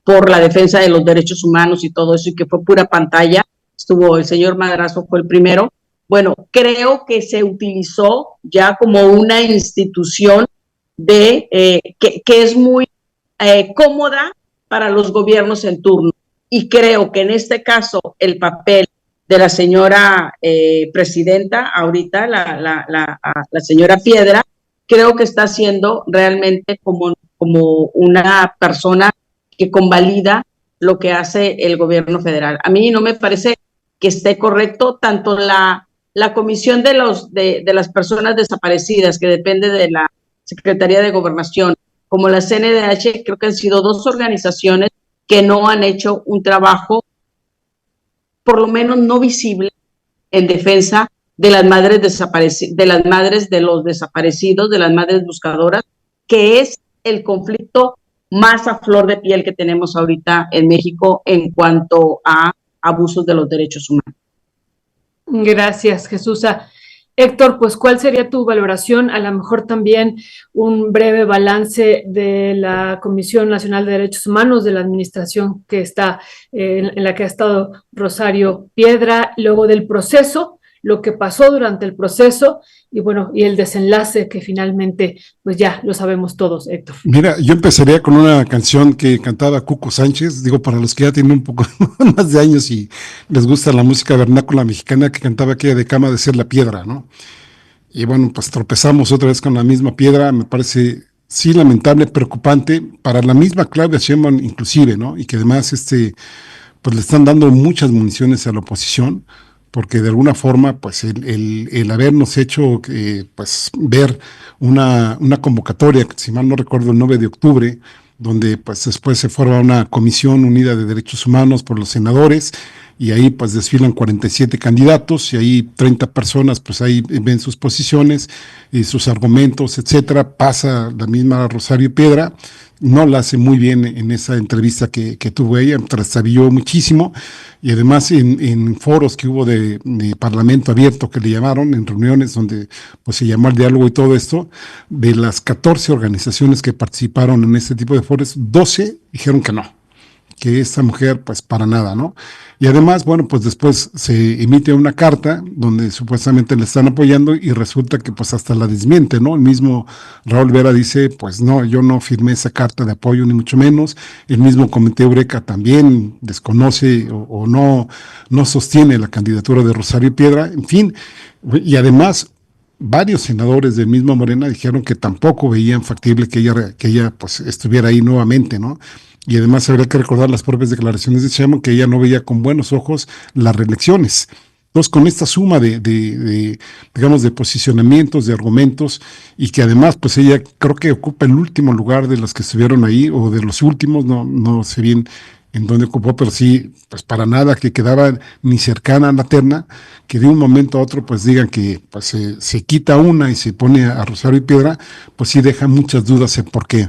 D: por la defensa de los derechos humanos y todo eso, y que fue pura pantalla. Estuvo el señor Madrazo, fue el primero. Bueno, creo que se utilizó ya como una institución que es muy cómoda para los gobiernos en turno. Y creo que en este caso el papel de la señora presidenta, ahorita la señora Piedra, creo que está siendo realmente como una persona que convalida lo que hace el gobierno federal. A mí no me parece que esté correcto tanto la comisión de las personas desaparecidas, que depende de la Secretaría de Gobernación, como la CNDH, creo que han sido dos organizaciones que no han hecho un trabajo, por lo menos no visible, en defensa de las madres desaparecidas, de las madres de los desaparecidos, de las madres buscadoras, que es el conflicto más a flor de piel que tenemos ahorita en México en cuanto a abusos de los derechos humanos.
C: Gracias, Jesús. Héctor, pues, ¿cuál sería tu valoración? A lo mejor también un breve balance de la Comisión Nacional de Derechos Humanos, de la administración que está, en la que ha estado Rosario Piedra, luego del proceso, lo que pasó durante el proceso y bueno, y el desenlace que finalmente, pues ya lo sabemos todos, Héctor.
B: Mira, yo empezaría con una canción que cantaba Cuco Sánchez, digo, para los que ya tienen un poco más de años y les gusta la música vernácula mexicana, que cantaba aquella de Cama de Ser la Piedra, ¿no? Y bueno, pues tropezamos otra vez con la misma piedra, me parece, sí, lamentable, preocupante, para la misma Claudia Sheinbaum inclusive, ¿no? Y que además, pues le están dando muchas municiones a la oposición, porque de alguna forma, pues el habernos hecho, pues ver una convocatoria, si mal no recuerdo, el 9 de octubre, donde pues después se forma una comisión unida de derechos humanos por los senadores, y ahí pues desfilan 47 candidatos, y ahí 30 personas pues ahí ven sus posiciones y sus argumentos, etcétera. Pasa la misma Rosario Piedra, no la hace muy bien en esa entrevista que tuvo ella, trastabilló muchísimo, y además en foros que hubo de parlamento abierto que le llamaron, en reuniones donde pues se llamó al diálogo y todo esto, de las 14 organizaciones que participaron en este tipo de foros, 12 dijeron que esta mujer pues para nada, ¿no? Y además, bueno, pues después se emite una carta donde supuestamente le están apoyando y resulta que pues hasta la desmiente, ¿no? El mismo Raúl Vera dice, pues no, yo no firmé esa carta de apoyo ni mucho menos. El mismo Comité Eureka también desconoce o no sostiene la candidatura de Rosario Piedra, en fin, y además varios senadores del mismo Morena dijeron que tampoco veían factible que ella pues estuviera ahí nuevamente, ¿no? Y además habría que recordar las propias declaraciones de Sheinbaum, que ella no veía con buenos ojos las reelecciones. Entonces, con esta suma digamos, de posicionamientos, de argumentos, y que además, pues ella creo que ocupa el último lugar de los que estuvieron ahí, o de los últimos, no sé bien en dónde ocupó, pero sí, pues para nada que quedaba ni cercana a la terna, que de un momento a otro, pues digan que pues, se quita una y se pone a Rosario Piedra, pues sí deja muchas dudas en por qué.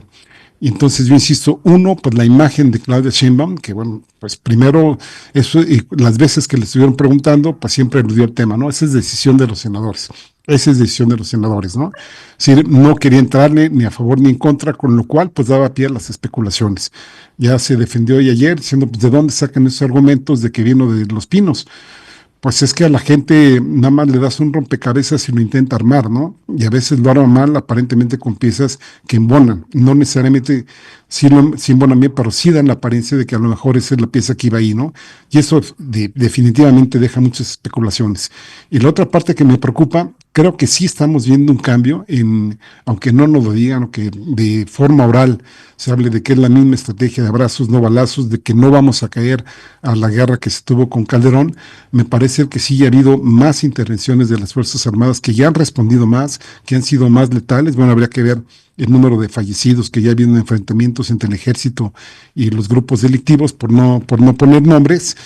B: Y entonces yo insisto, uno, pues la imagen de Claudia Sheinbaum, que bueno, pues primero, eso, y las veces que le estuvieron preguntando, pues siempre eludió el tema, ¿no? Esa es decisión de los senadores. Esa es decisión de los senadores, ¿no? Es decir, no quería entrarle ni a favor ni en contra, con lo cual pues daba pie a las especulaciones. Ya se defendió hoy ayer diciendo, pues, ¿de dónde sacan esos argumentos de que vino de Los Pinos? Pues es que a la gente nada más le das un rompecabezas y lo intenta armar, ¿no? Y a veces lo arma mal, aparentemente con piezas que embonan. No necesariamente sí embonan bien, pero sí dan la apariencia de que a lo mejor esa es la pieza que iba ahí, ¿no? Y eso definitivamente deja muchas especulaciones. Y la otra parte que me preocupa, creo que sí estamos viendo un cambio, aunque no nos lo digan, o que de forma oral se hable de que es la misma estrategia de abrazos, no balazos, de que no vamos a caer a la guerra que se tuvo con Calderón. Me parece que sí ha habido más intervenciones de las Fuerzas Armadas que ya han respondido más, que han sido más letales. Bueno, habría que ver el número de fallecidos, que ya ha habido enfrentamientos entre el ejército y los grupos delictivos, por no poner nombres,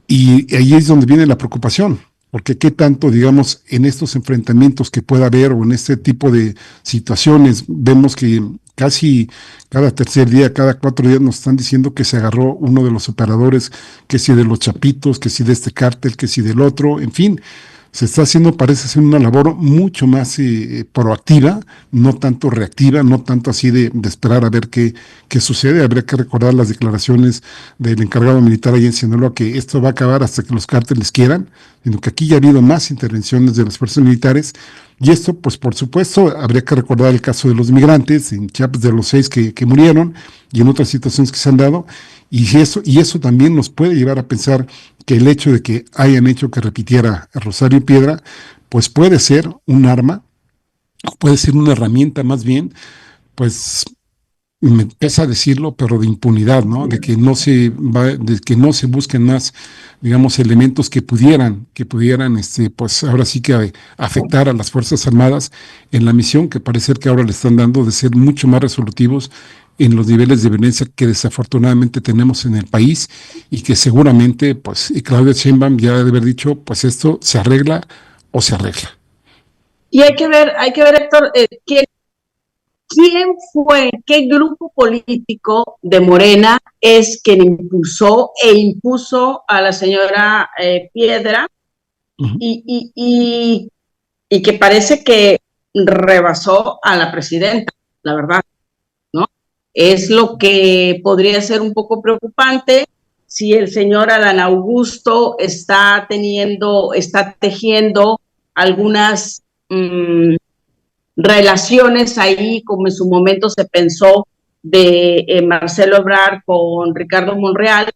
B: y ahí es donde viene la preocupación, porque qué tanto, digamos, en estos enfrentamientos que pueda haber o en este tipo de situaciones, vemos que casi cada tercer día, cada 4 días nos están diciendo que se agarró uno de los operadores, que si de los Chapitos, que si de este cártel, que si del otro, en fin. Se está haciendo, parece ser una labor mucho más proactiva, no tanto reactiva, no tanto así de esperar a ver qué sucede. Habría que recordar las declaraciones del encargado militar ahí en Sinaloa, que esto va a acabar hasta que los cárteles quieran, sino que aquí ya ha habido más intervenciones de las fuerzas militares. Y esto, pues por supuesto, habría que recordar el caso de los migrantes, en Chiapas de los 6 que murieron, y en otras situaciones que se han dado. Y eso también nos puede llevar a pensar que el hecho de que hayan hecho que repitiera a Rosario Piedra, pues puede ser un arma, o puede ser una herramienta más bien, pues me pesa decirlo, pero de impunidad, ¿no? De que no se busquen más, digamos, elementos que pudieran, pues ahora sí que afectar a las Fuerzas Armadas en la misión que parece ser que ahora le están dando de ser mucho más resolutivos en los niveles de violencia que desafortunadamente tenemos en el país y que seguramente, pues, y Claudia Sheinbaum ya debe haber dicho, pues esto se arregla o se arregla.
D: Y hay que ver, Héctor, ¿quién fue, qué grupo político de Morena es quien impulsó e impuso a la señora Piedra
B: Uh-huh.
D: y que parece que rebasó a la presidenta, la verdad, ¿no? Es lo que podría ser un poco preocupante si el señor Adán Augusto está tejiendo algunas relaciones ahí, como en su momento se pensó de Marcelo Ebrard con Ricardo Monreal.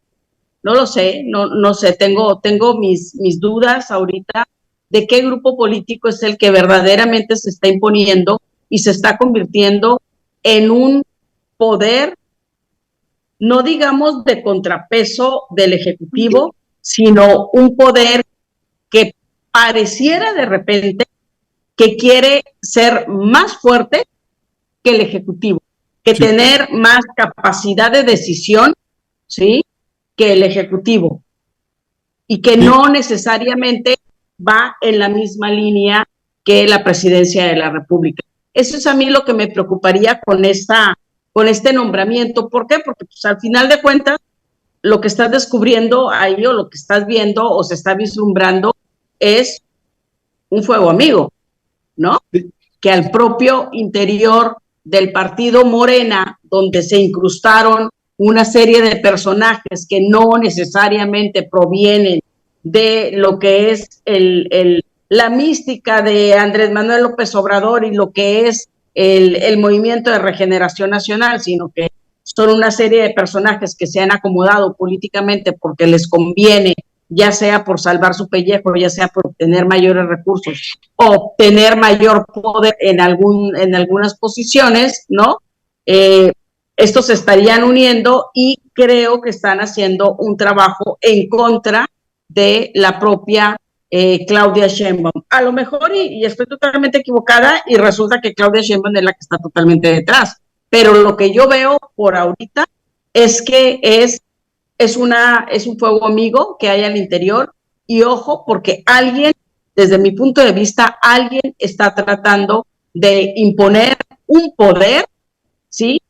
D: No lo sé, no sé, tengo mis dudas ahorita de qué grupo político es el que verdaderamente se está imponiendo y se está convirtiendo en un poder, no digamos de contrapeso del Ejecutivo, sino un poder que pareciera de repente que quiere ser más fuerte que el Ejecutivo, que
B: Sí.
D: tener más capacidad de decisión, ¿sí?, que el Ejecutivo, y que no necesariamente va en la misma línea que la presidencia de la República. Eso es a mí lo que me preocuparía con este nombramiento. ¿Por qué? Porque pues, al final de cuentas, lo que estás descubriendo ahí o lo que estás viendo o se está vislumbrando es un fuego amigo, ¿no?
B: Sí.
D: Que al propio interior del partido Morena, donde se incrustaron una serie de personajes que no necesariamente provienen de lo que es la mística de Andrés Manuel López Obrador y lo que es el Movimiento de Regeneración Nacional, sino que son una serie de personajes que se han acomodado políticamente porque les conviene, ya sea por salvar su pellejo, ya sea por obtener mayores recursos, obtener mayor poder en algunas posiciones, ¿no? Estos se estarían uniendo y creo que están haciendo un trabajo en contra de la propia Claudia Sheinbaum. A lo mejor, y estoy totalmente equivocada, y resulta que Claudia Sheinbaum es la que está totalmente detrás. Pero lo que yo veo por ahorita es que es un fuego amigo que hay al interior, y ojo, porque alguien, desde mi punto de vista, alguien está tratando de imponer un poder, ¿sí?,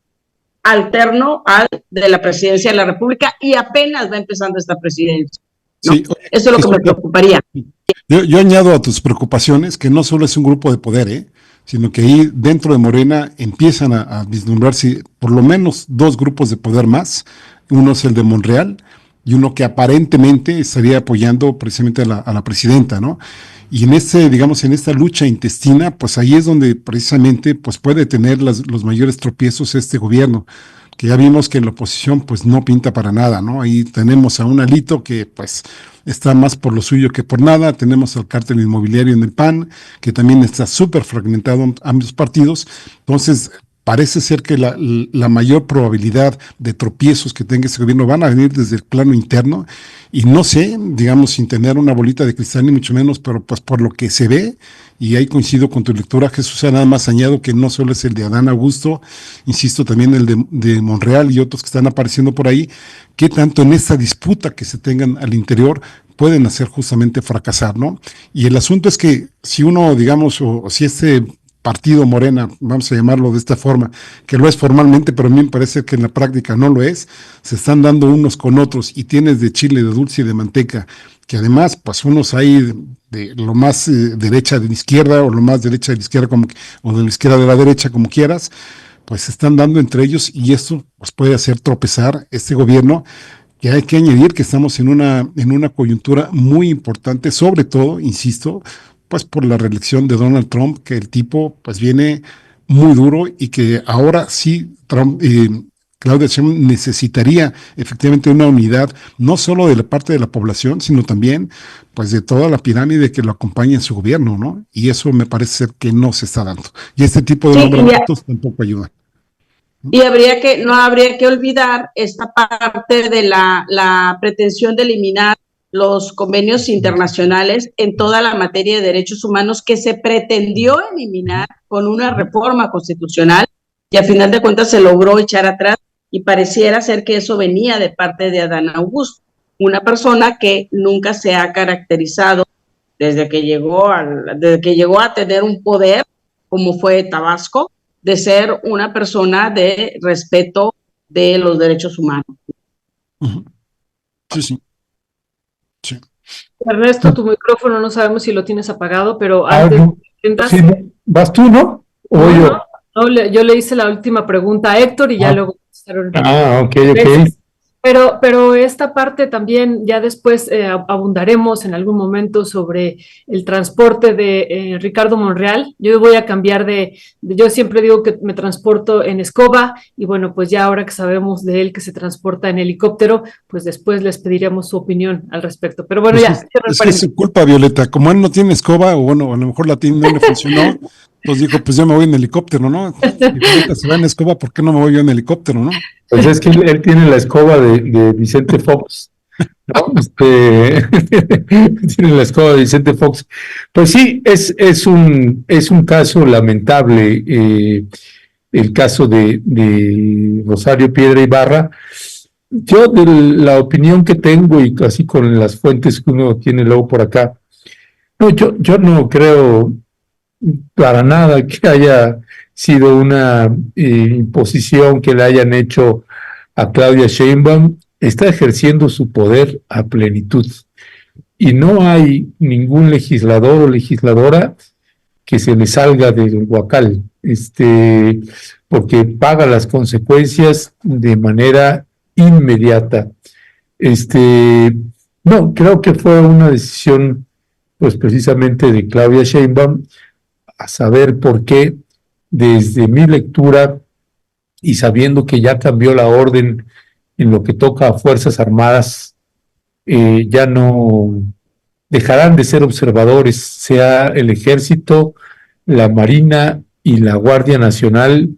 D: alterno al de la presidencia de la República, y apenas va empezando esta presidencia, ¿no?
B: Sí.
D: Eso es lo que me preocuparía.
B: Yo añado a tus preocupaciones que no solo es un grupo de poder, sino que ahí dentro de Morena empiezan a vislumbrarse por lo menos dos grupos de poder más. Uno es el de Monreal y uno que aparentemente estaría apoyando precisamente a la presidenta, ¿no? Y digamos, en esta lucha intestina, pues ahí es donde precisamente pues puede tener los mayores tropiezos este gobierno, que ya vimos que la oposición pues no pinta para nada, ¿no? Ahí tenemos a un Alito que pues está más por lo suyo que por nada, tenemos al cártel inmobiliario en el PAN, que también está súper fragmentado en ambos partidos. Entonces parece ser que la mayor probabilidad de tropiezos que tenga ese gobierno van a venir desde el plano interno, y no sé, digamos, sin tener una bolita de cristal ni mucho menos, pero pues por lo que se ve, y ahí coincido con tu lectura, Jesús, nada más añado que no solo es el de Adán Augusto, insisto, también el de Monreal y otros que están apareciendo por ahí, que tanto en esta disputa que se tengan al interior pueden hacer justamente fracasar, ¿no? Y el asunto es que si uno, digamos, o si este partido Morena, vamos a llamarlo de esta forma, que lo es formalmente, pero a mí me parece que en la práctica no lo es, se están dando unos con otros, y tienes de chile, de dulce y de manteca, que además, pues unos hay de lo más derecha de la izquierda, o lo más derecha de la izquierda, o de la izquierda de la derecha, como quieras, pues se están dando entre ellos, y esto pues puede hacer tropezar este gobierno, que hay que añadir que estamos en una coyuntura muy importante, sobre todo, insisto, pues por la reelección de Donald Trump, que el tipo pues viene muy duro, y que ahora sí Claudia Sheinbaum necesitaría efectivamente una unidad, no solo de la parte de la población, sino también pues de toda la pirámide que lo acompaña en su gobierno, ¿no? Y eso me parece ser que no se está dando. Y este tipo de nombramientos tampoco ayudan.
D: Y no habría que olvidar esta parte de la pretensión de eliminar los convenios internacionales en toda la materia de derechos humanos que se pretendió eliminar con una reforma constitucional y a final de cuentas se logró echar atrás y pareciera ser que eso venía de parte de Adán Augusto, una persona que nunca se ha caracterizado desde que llegó a tener un poder como fue Tabasco, de ser una persona de respeto de los derechos humanos.
B: Sí, sí. Sí.
C: Ernesto, tu micrófono no sabemos si lo tienes apagado, pero antes
A: sí, ¿vas tú, no? ¿O
C: no,
A: yo?
C: No, yo le hice la última pregunta a Héctor y ya luego contestaron.
A: Ok.
C: Pero esta parte también, ya después abundaremos en algún momento sobre el transporte de Ricardo Monreal. Yo voy a cambiar yo siempre digo que me transporto en escoba y bueno, pues ya ahora que sabemos de él que se transporta en helicóptero, pues después les pediremos su opinión al respecto. Pero bueno,
B: pues es que es su culpa, Violeta. Como él no tiene escoba, o bueno, a lo mejor no le funcionó, pues dijo, pues yo me voy en helicóptero, ¿no? Y Violeta se va en escoba, ¿por qué no me voy yo en helicóptero, no?
A: Pues es que él tiene la escoba de Vicente Fox, ¿no? Tiene la escoba de Vicente Fox. Pues sí, es un caso lamentable, el caso de Rosario Piedra Ibarra. Yo, de la opinión que tengo, y casi con las fuentes que uno tiene luego por acá, no, yo no creo para nada que haya sido una imposición que le hayan hecho a Claudia Sheinbaum. Está ejerciendo su poder a plenitud y no hay ningún legislador o legisladora que se le salga del huacal, porque paga las consecuencias de manera inmediata. No, creo que fue una decisión, pues precisamente de Claudia Sheinbaum, a saber por qué, desde mi lectura y sabiendo que ya cambió la orden en lo que toca a Fuerzas Armadas, ya no dejarán de ser observadores, sea el Ejército, la Marina y la Guardia Nacional,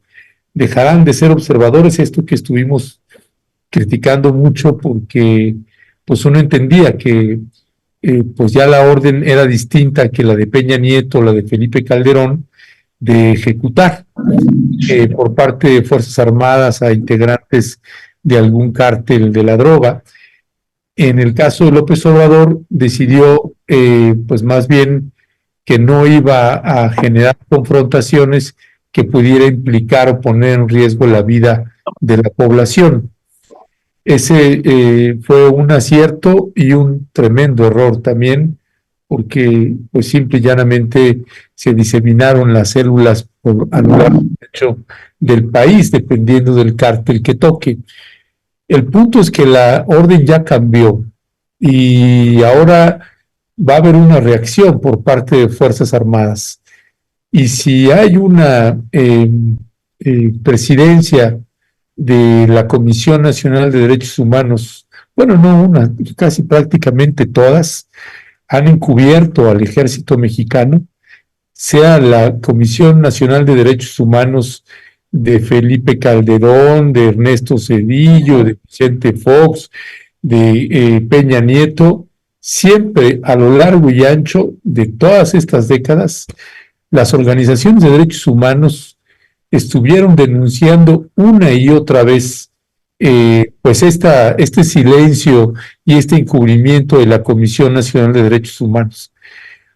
A: dejarán de ser observadores, esto que estuvimos criticando mucho porque pues uno entendía que pues ya la orden era distinta que la de Peña Nieto, la de Felipe Calderón, de ejecutar por parte de Fuerzas Armadas a integrantes de algún cártel de la droga. En el caso de López Obrador decidió pues más bien que no iba a generar confrontaciones que pudiera implicar o poner en riesgo la vida de la población. Ese fue un acierto y un tremendo error también, porque pues simple y llanamente se diseminaron las células a lo largo del país, dependiendo del cártel que toque. El punto es que la orden ya cambió y ahora va a haber una reacción por parte de Fuerzas Armadas. Y si hay una presidencia de la Comisión Nacional de Derechos Humanos, bueno, no una, casi prácticamente todas, han encubierto al ejército mexicano, sea la Comisión Nacional de Derechos Humanos de Felipe Calderón, de Ernesto Zedillo, de Vicente Fox, de Peña Nieto, siempre a lo largo y ancho de todas estas décadas, las organizaciones de derechos humanos estuvieron denunciando una y otra vez pues este silencio y este encubrimiento de la Comisión Nacional de Derechos Humanos.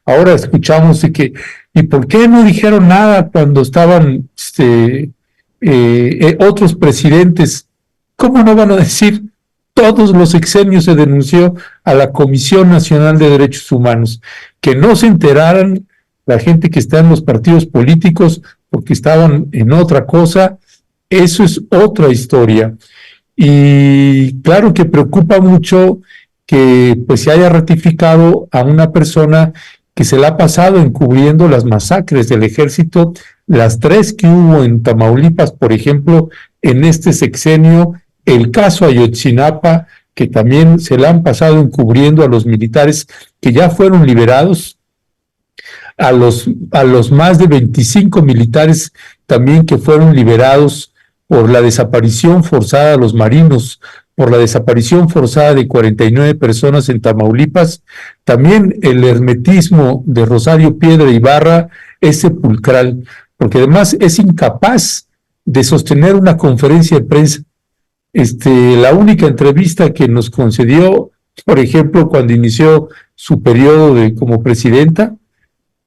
A: Ahora escuchamos de que, ¿y por qué no dijeron nada cuando estaban otros presidentes? ¿Cómo no van a decir? Todos los sexenios se denunció a la Comisión Nacional de Derechos Humanos. Que no se enteraran la gente que está en los partidos políticos porque estaban en otra cosa, eso es otra historia. Y claro que preocupa mucho que pues se haya ratificado a una persona que se la ha pasado encubriendo las masacres del ejército, las 3 que hubo en Tamaulipas, por ejemplo, en este sexenio, el caso Ayotzinapa, que también se la han pasado encubriendo a los militares que ya fueron liberados, a los más de 25 militares también que fueron liberados por la desaparición forzada de los marinos, por la desaparición forzada de 49 personas en Tamaulipas, también el hermetismo de Rosario Piedra Ibarra es sepulcral, porque además es incapaz de sostener una conferencia de prensa. La única entrevista que nos concedió, por ejemplo, cuando inició su periodo como presidenta,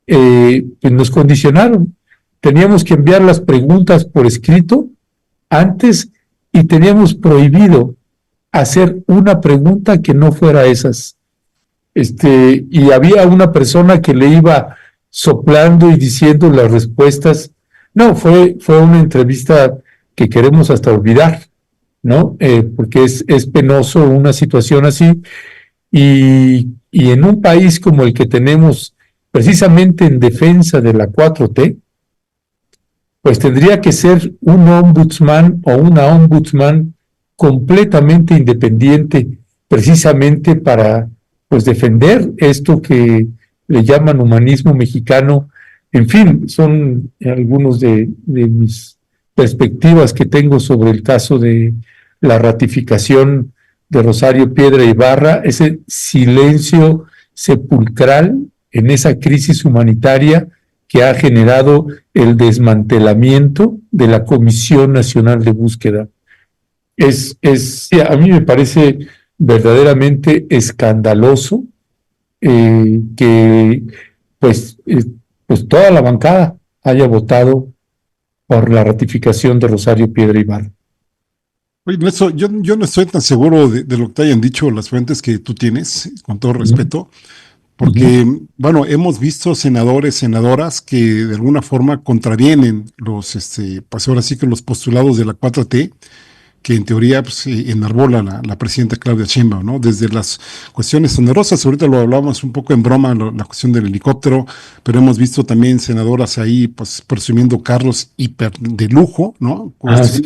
A: pues nos condicionaron. Teníamos que enviar las preguntas por escrito antes y teníamos prohibido hacer una pregunta que no fuera esas. Y había una persona que le iba soplando y diciendo las respuestas. No, fue una entrevista que queremos hasta olvidar, ¿no? Porque es penoso una situación así. Y en un país como el que tenemos, precisamente en defensa de la 4T, pues tendría que ser un ombudsman o una ombudsman completamente independiente, precisamente para pues defender esto que le llaman humanismo mexicano. En fin, son algunos de mis perspectivas que tengo sobre el caso de la ratificación de Rosario Piedra Ibarra, ese silencio sepulcral en esa crisis humanitaria que ha generado el desmantelamiento de la Comisión Nacional de Búsqueda. A mí me parece verdaderamente escandaloso que pues toda la bancada haya votado por la ratificación de Rosario Piedra Ibarra.
B: Oye, Nelson, yo no estoy tan seguro de lo que te hayan dicho las fuentes que tú tienes, con todo respeto, porque, bueno, hemos visto senadores, senadoras que de alguna forma contravienen pues ahora sí que los postulados de la 4T, que en teoría pues, enarbola la presidenta Claudia Sheinbaum, ¿no? Desde las cuestiones onerosas, ahorita lo hablábamos un poco en broma, la cuestión del helicóptero, pero hemos visto también senadoras ahí pues presumiendo carros hiper de lujo, ¿no?
A: Sí.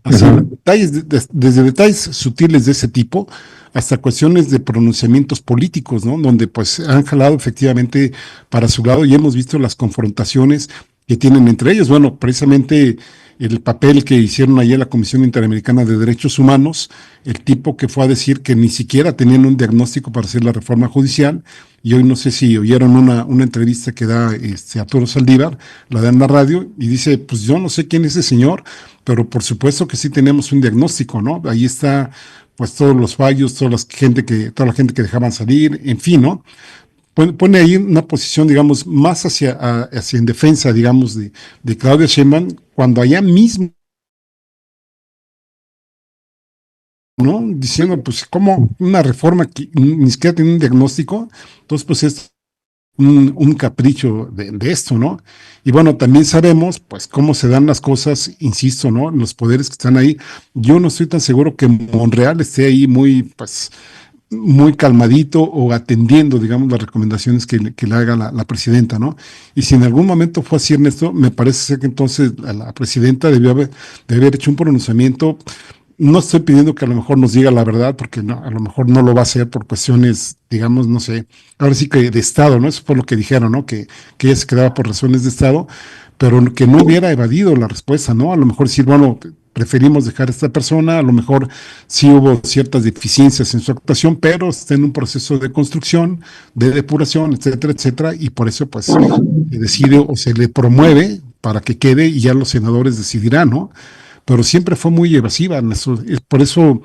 B: Así, detalles, desde detalles sutiles de ese tipo hasta cuestiones de pronunciamientos políticos, ¿no? Donde pues han jalado efectivamente para su lado y hemos visto las confrontaciones que tienen entre ellos. Bueno, precisamente el papel que hicieron ayer la Comisión Interamericana de Derechos Humanos, el tipo que fue a decir que ni siquiera tenían un diagnóstico para hacer la reforma judicial, y hoy no sé si oyeron una entrevista que da Arturo Saldívar, la da en la radio, y dice, pues yo no sé quién es ese señor, pero por supuesto que sí tenemos un diagnóstico, ¿no? Ahí está pues todos los fallos, toda la gente que dejaban salir, en fin, ¿no? Pone ahí una posición, digamos, más hacia en defensa, digamos, de Claudia Sheinbaum, cuando allá mismo, ¿no? Diciendo, pues, como una reforma que ni siquiera tiene un diagnóstico, entonces, pues, es un capricho de esto, ¿no? Y bueno, también sabemos, pues, cómo se dan las cosas, insisto, ¿no? Los poderes que están ahí. Yo no estoy tan seguro que Monreal esté ahí muy calmadito o atendiendo, digamos, las recomendaciones que le haga la presidenta, ¿no? Y si en algún momento fue así, Ernesto, me parece ser que entonces la presidenta debió haber hecho un pronunciamiento. No estoy pidiendo que a lo mejor nos diga la verdad, porque no, a lo mejor no lo va a hacer por cuestiones, digamos, no sé, ahora sí que de Estado, ¿no? Eso fue lo que dijeron, ¿no? Que ella se quedaba por razones de Estado, pero que no hubiera evadido la respuesta, ¿no? A lo mejor decir, bueno, preferimos dejar a esta persona, a lo mejor sí hubo ciertas deficiencias en su actuación, pero está en un proceso de construcción, de depuración, etcétera, etcétera, y por eso pues se decide o se le promueve para que quede y ya los senadores decidirán, ¿no? Pero siempre fue muy evasiva, por eso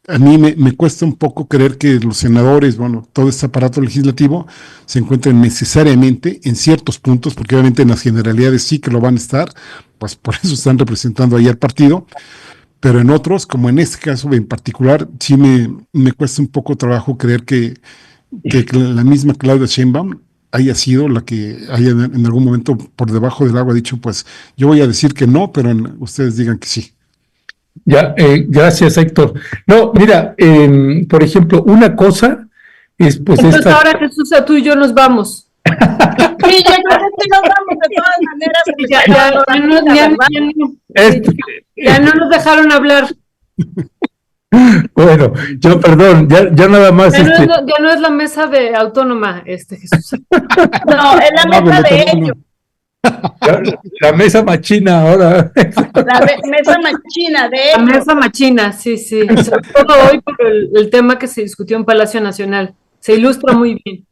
B: a mí me cuesta un poco creer que los senadores, bueno, todo este aparato legislativo se encuentren necesariamente en ciertos puntos, porque obviamente en las generalidades sí que lo van a estar, pues por eso están representando ahí al partido, pero en otros, como en este caso en particular, sí me cuesta un poco trabajo creer que la misma Claudia Sheinbaum haya sido la que haya en algún momento por debajo del agua dicho, pues yo voy a decir que no, pero ustedes digan que sí.
A: Ya, gracias, Héctor. No, mira, por ejemplo, una cosa es pues
C: entonces ahora Jesús, tú y yo nos vamos.
D: Sí, yo creo que nos vamos de todas maneras.
C: Ya no nos dejaron hablar.
A: Bueno, yo perdón, ya nada más.
C: Ya no es la mesa de autónoma, Jesús.
D: No, es la mesa de ellos.
A: La mesa machina ahora.
D: Mesa machina de
C: La mesa machina, sí, sí. Sobre todo hoy por el tema que se discutió en Palacio Nacional. Se ilustra muy bien.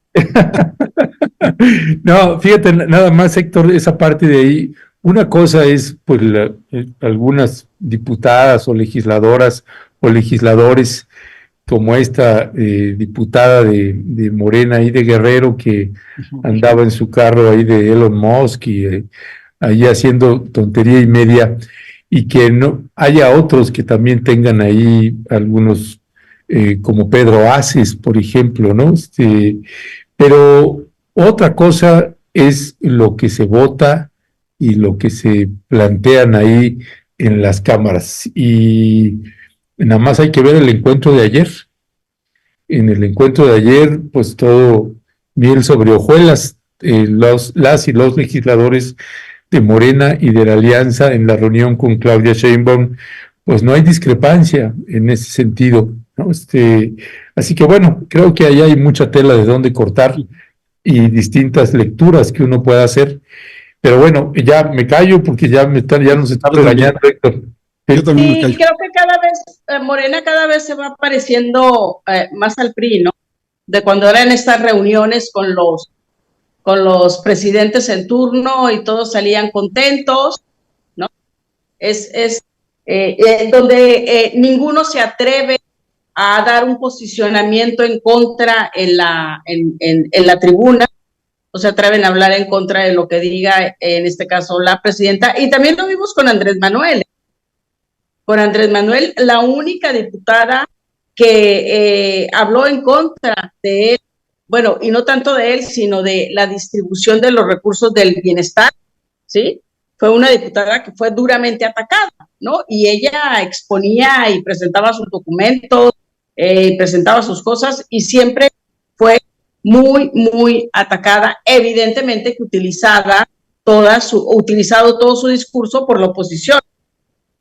A: No, fíjate, nada más, Héctor, esa parte de ahí. Una cosa es, pues, algunas diputadas o legisladoras o legisladores, como esta diputada de Morena y de Guerrero, que andaba en su carro ahí de Elon Musk y ahí haciendo tontería y media, y que no haya otros que también tengan ahí algunos, como Pedro Aces, por ejemplo, ¿no? Pero otra cosa es lo que se vota y lo que se plantean ahí en las cámaras. Y nada más hay que ver el encuentro de ayer. En el encuentro de ayer, pues todo miel sobre hojuelas. Las y los legisladores de Morena y de la Alianza en la reunión con Claudia Sheinbaum, pues no hay discrepancia en ese sentido, ¿no? Así que bueno, creo que ahí hay mucha tela de dónde cortar y distintas lecturas que uno pueda hacer. Pero bueno, ya me callo porque ya nos están regañando, Héctor.
B: Yo también me
D: Sí,
B: callo.
D: creo que cada vez, Morena cada vez se va pareciendo más al PRI, ¿no? De cuando eran estas reuniones con los presidentes en turno y todos salían contentos, ¿no? Es donde ninguno se atreve a dar un posicionamiento en contra en la tribuna, o se atreven a hablar en contra de lo que diga, en este caso, la presidenta. Y también lo vimos con Andrés Manuel. Con Andrés Manuel, la única diputada que habló en contra de él, bueno, y no tanto de él, sino de la distribución de los recursos del bienestar, ¿sí? Fue una diputada que fue duramente atacada, ¿no? Y ella exponía y presentaba sus documentos, presentaba sus cosas y siempre fue muy, muy atacada, evidentemente que utilizado todo su discurso por la oposición.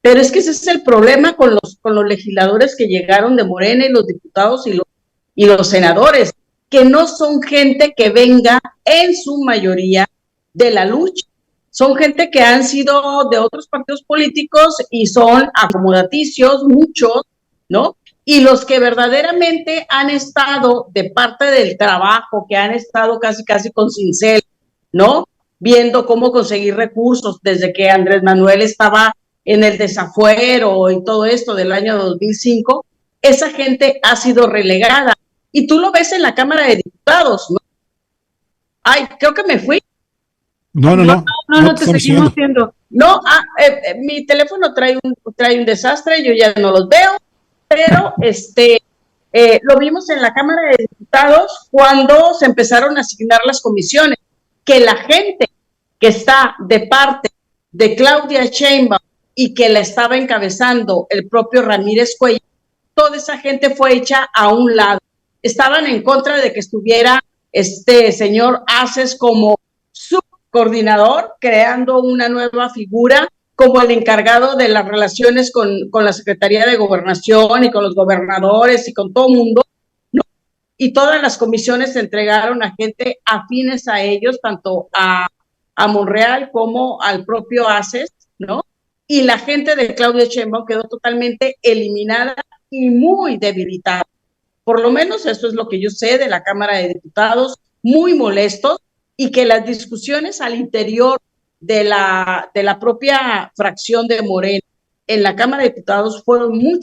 D: Pero es que ese es el problema con los legisladores que llegaron de Morena y los diputados y los senadores, que no son gente que venga en su mayoría de la lucha. Son gente que han sido de otros partidos políticos y son acomodaticios, muchos, ¿no? Y los que verdaderamente han estado de parte del trabajo, que han estado casi, casi con cincel, ¿no? Viendo cómo conseguir recursos desde que Andrés Manuel estaba en el desafuero y todo esto del año 2005, esa gente ha sido relegada. Y tú lo ves en la Cámara de Diputados, ¿no? Ay, creo que me fui.
C: No, te seguimos viendo.
D: No, mi teléfono trae un desastre, yo ya no los veo, pero lo vimos en la Cámara de Diputados cuando se empezaron a asignar las comisiones, que la gente que está de parte de Claudia Sheinbaum y que la estaba encabezando el propio Ramírez Cuellar, toda esa gente fue hecha a un lado. Estaban en contra de que estuviera este señor Aces como subcoordinador, creando una nueva figura como el encargado de las relaciones con la Secretaría de Gobernación y con los gobernadores y con todo el mundo, ¿no? Y todas las comisiones se entregaron a gente afines a ellos, tanto a Monreal como al propio Aces, ¿no? Y la gente de Claudia Sheinbaum quedó totalmente eliminada y muy debilitada. Por lo menos eso es lo que yo sé de la Cámara de Diputados, muy molestos, y que las discusiones al interior de la propia fracción de Morena en la Cámara de Diputados fueron muy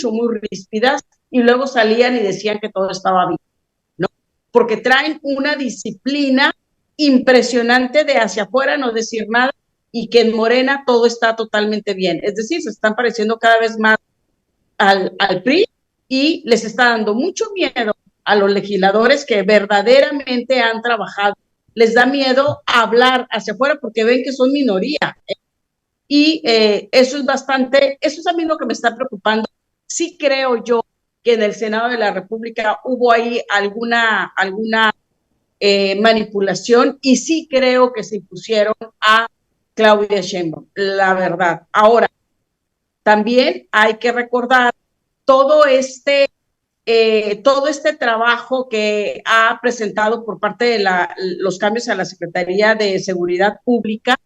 D: ríspidas, y luego salían y decían que todo estaba bien, ¿no? Porque traen una disciplina impresionante de hacia afuera no decir nada, y que en Morena todo está totalmente bien. Es decir, se están pareciendo cada vez más al PRI, y les está dando mucho miedo a los legisladores que verdaderamente han trabajado. Les da miedo hablar hacia afuera porque ven que son minoría. Y eso es a mí lo que me está preocupando. Sí creo yo que en el Senado de la República hubo ahí alguna manipulación, y sí creo que se impusieron a Claudia Sheinbaum, la verdad. Ahora, también hay que recordar todo este trabajo que ha presentado por parte de los cambios a la Secretaría de Seguridad Pública,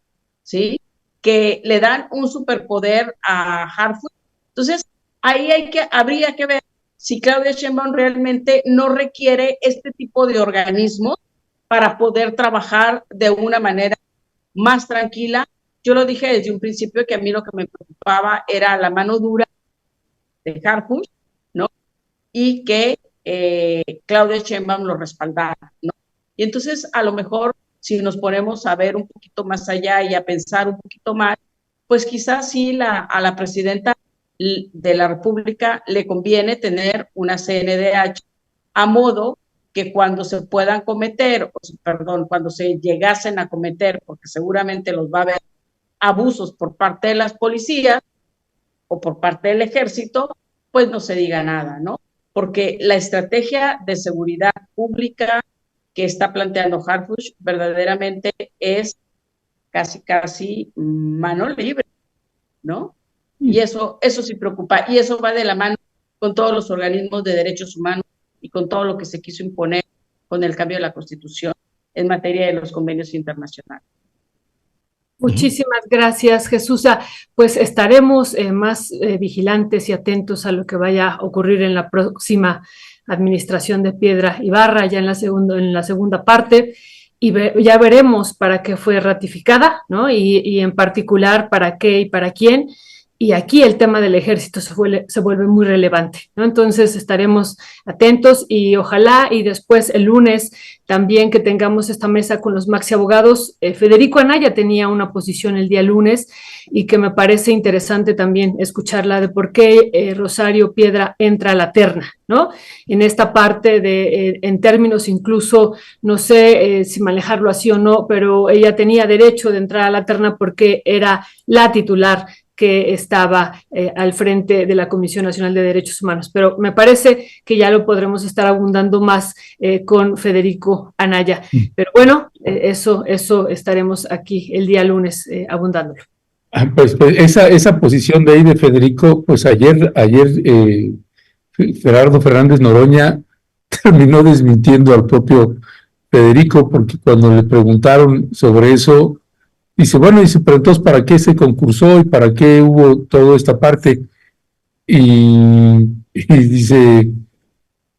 D: ¿sí? Que le dan un superpoder a Harfuch. Entonces, ahí habría que ver si Claudia Sheinbaum realmente no requiere este tipo de organismos para poder trabajar de una manera más tranquila. Yo lo dije desde un principio que a mí lo que me preocupaba era la mano dura de Harfuch, ¿no? Y que Claudia Sheinbaum lo respaldara, ¿no? Y entonces, a lo mejor, si nos ponemos a ver un poquito más allá y a pensar un poquito más, pues quizás sí a la presidenta de la República le conviene tener una CNDH a modo que cuando se puedan cometer, perdón, cuando se llegasen a cometer, porque seguramente los va a haber abusos por parte de las policías o por parte del ejército, pues no se diga nada, ¿no? Porque la estrategia de seguridad pública que está planteando Harfuch verdaderamente es casi mano libre, ¿no? Y eso sí preocupa, y eso va de la mano con todos los organismos de derechos humanos y con todo lo que se quiso imponer con el cambio de la Constitución en materia de los convenios internacionales.
C: Muchísimas gracias, Jesús. Pues estaremos más vigilantes y atentos a lo que vaya a ocurrir en la próxima administración de Piedra Ibarra, ya en la segunda parte, y ya veremos para qué fue ratificada, ¿no? Y en particular para qué y para quién. Y aquí el tema del ejército se vuelve muy relevante, ¿no? Entonces estaremos atentos y ojalá y después el lunes también que tengamos esta mesa con los maxi abogados. Federico Anaya tenía una posición el día lunes y que me parece interesante también escucharla de por qué Rosario Piedra entra a la terna, ¿no? En esta parte en términos incluso, no sé si manejarlo así o no, pero ella tenía derecho de entrar a la terna porque era la titular que estaba al frente de la Comisión Nacional de Derechos Humanos. Pero me parece que ya lo podremos estar abundando más con Federico Anaya. Pero bueno, eso estaremos aquí el día lunes abundándolo.
A: Pues esa posición de ahí de Federico, pues ayer Gerardo Fernández Noroña terminó desmintiendo al propio Federico, porque cuando le preguntaron sobre eso, dice, pero entonces ¿para qué se concursó y para qué hubo toda esta parte? Y dice,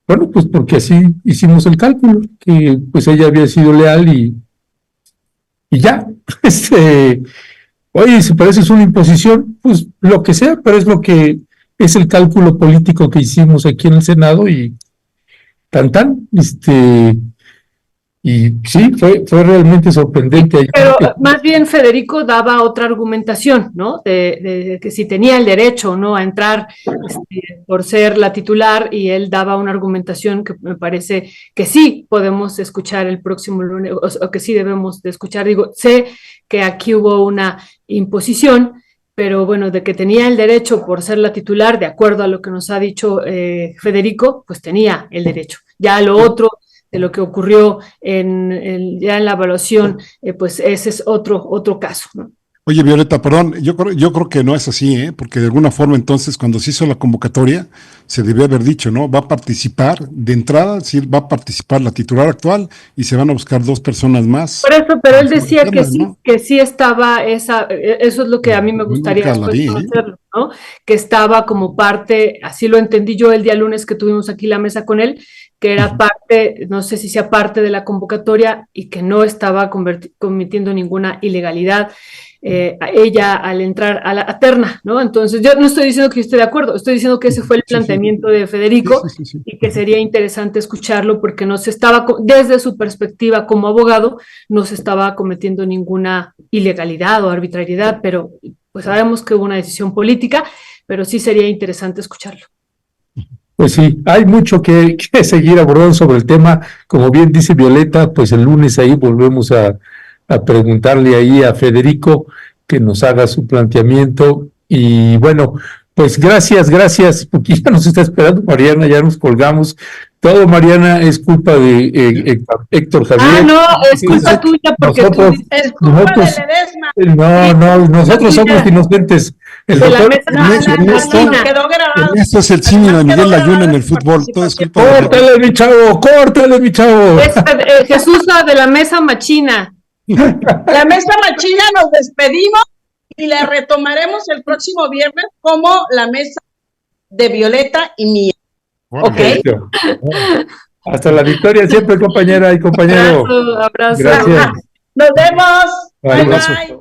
A: bueno, pues porque así hicimos el cálculo, que pues ella había sido leal y ya. Oye, dice, pero eso es una imposición, pues lo que sea, pero es lo que es el cálculo político que hicimos aquí en el Senado y tan. Y sí, fue realmente sorprendente.
C: Pero más bien Federico daba otra argumentación, ¿no? De que si tenía el derecho o no a entrar por ser la titular, y él daba una argumentación que me parece que sí podemos escuchar el próximo lunes, o que sí debemos de escuchar. Digo, sé que aquí hubo una imposición, pero bueno, de que tenía el derecho por ser la titular, de acuerdo a lo que nos ha dicho Federico, pues tenía el derecho. Ya lo otro de lo que ocurrió ya en la evaluación, pues ese es otro caso, ¿no?
B: Oye, Violeta, perdón, yo creo que no es así, porque de alguna forma entonces cuando se hizo la convocatoria se debió haber dicho, ¿no? Va a participar de entrada, sí, va a participar la titular actual y se van a buscar 2 personas más.
C: Por eso, pero él decía que sí, ¿no? Que sí estaba eso es lo que a mí me gustaría conocerlo, ¿no? Que estaba como parte, así lo entendí yo el día lunes que tuvimos aquí la mesa con él, que era parte, no sé si sea parte de la convocatoria y que no estaba cometiendo ninguna ilegalidad. Ella al entrar a la terna, ¿no? Entonces yo no estoy diciendo que yo esté de acuerdo, estoy diciendo que ese fue el planteamiento de Federico y que sería interesante escucharlo porque no se estaba, desde su perspectiva como abogado, no se estaba cometiendo ninguna ilegalidad o arbitrariedad, pero pues sabemos que hubo una decisión política, pero sí sería interesante escucharlo.
A: Pues sí, hay mucho que seguir abordando sobre el tema, como bien dice Violeta, pues el lunes ahí volvemos a preguntarle ahí a Federico que nos haga su planteamiento. Y bueno, pues gracias, porque ya nos está esperando Mariana, ya nos colgamos. Todo, Mariana, es culpa de Héctor Javier.
C: No, es culpa tuya porque
A: nosotros,
D: es culpa de
A: Ledesma. Nosotros somos inocentes. El doctor
D: quedó grabado.
B: Esto es el cine de Miguel Layún en el fútbol. Todo es culpa
A: Córtale, mi chavo.
C: Es Jesús de la mesa machina.
D: La mesa machina nos despedimos y la retomaremos el próximo viernes como la mesa de Violeta y mía. ¿Ok?
A: Perfecto. Hasta la victoria siempre, compañera y compañero.
C: Abrazo.
A: Gracias.
D: Nos vemos.
A: Bye.
D: Bye, bye.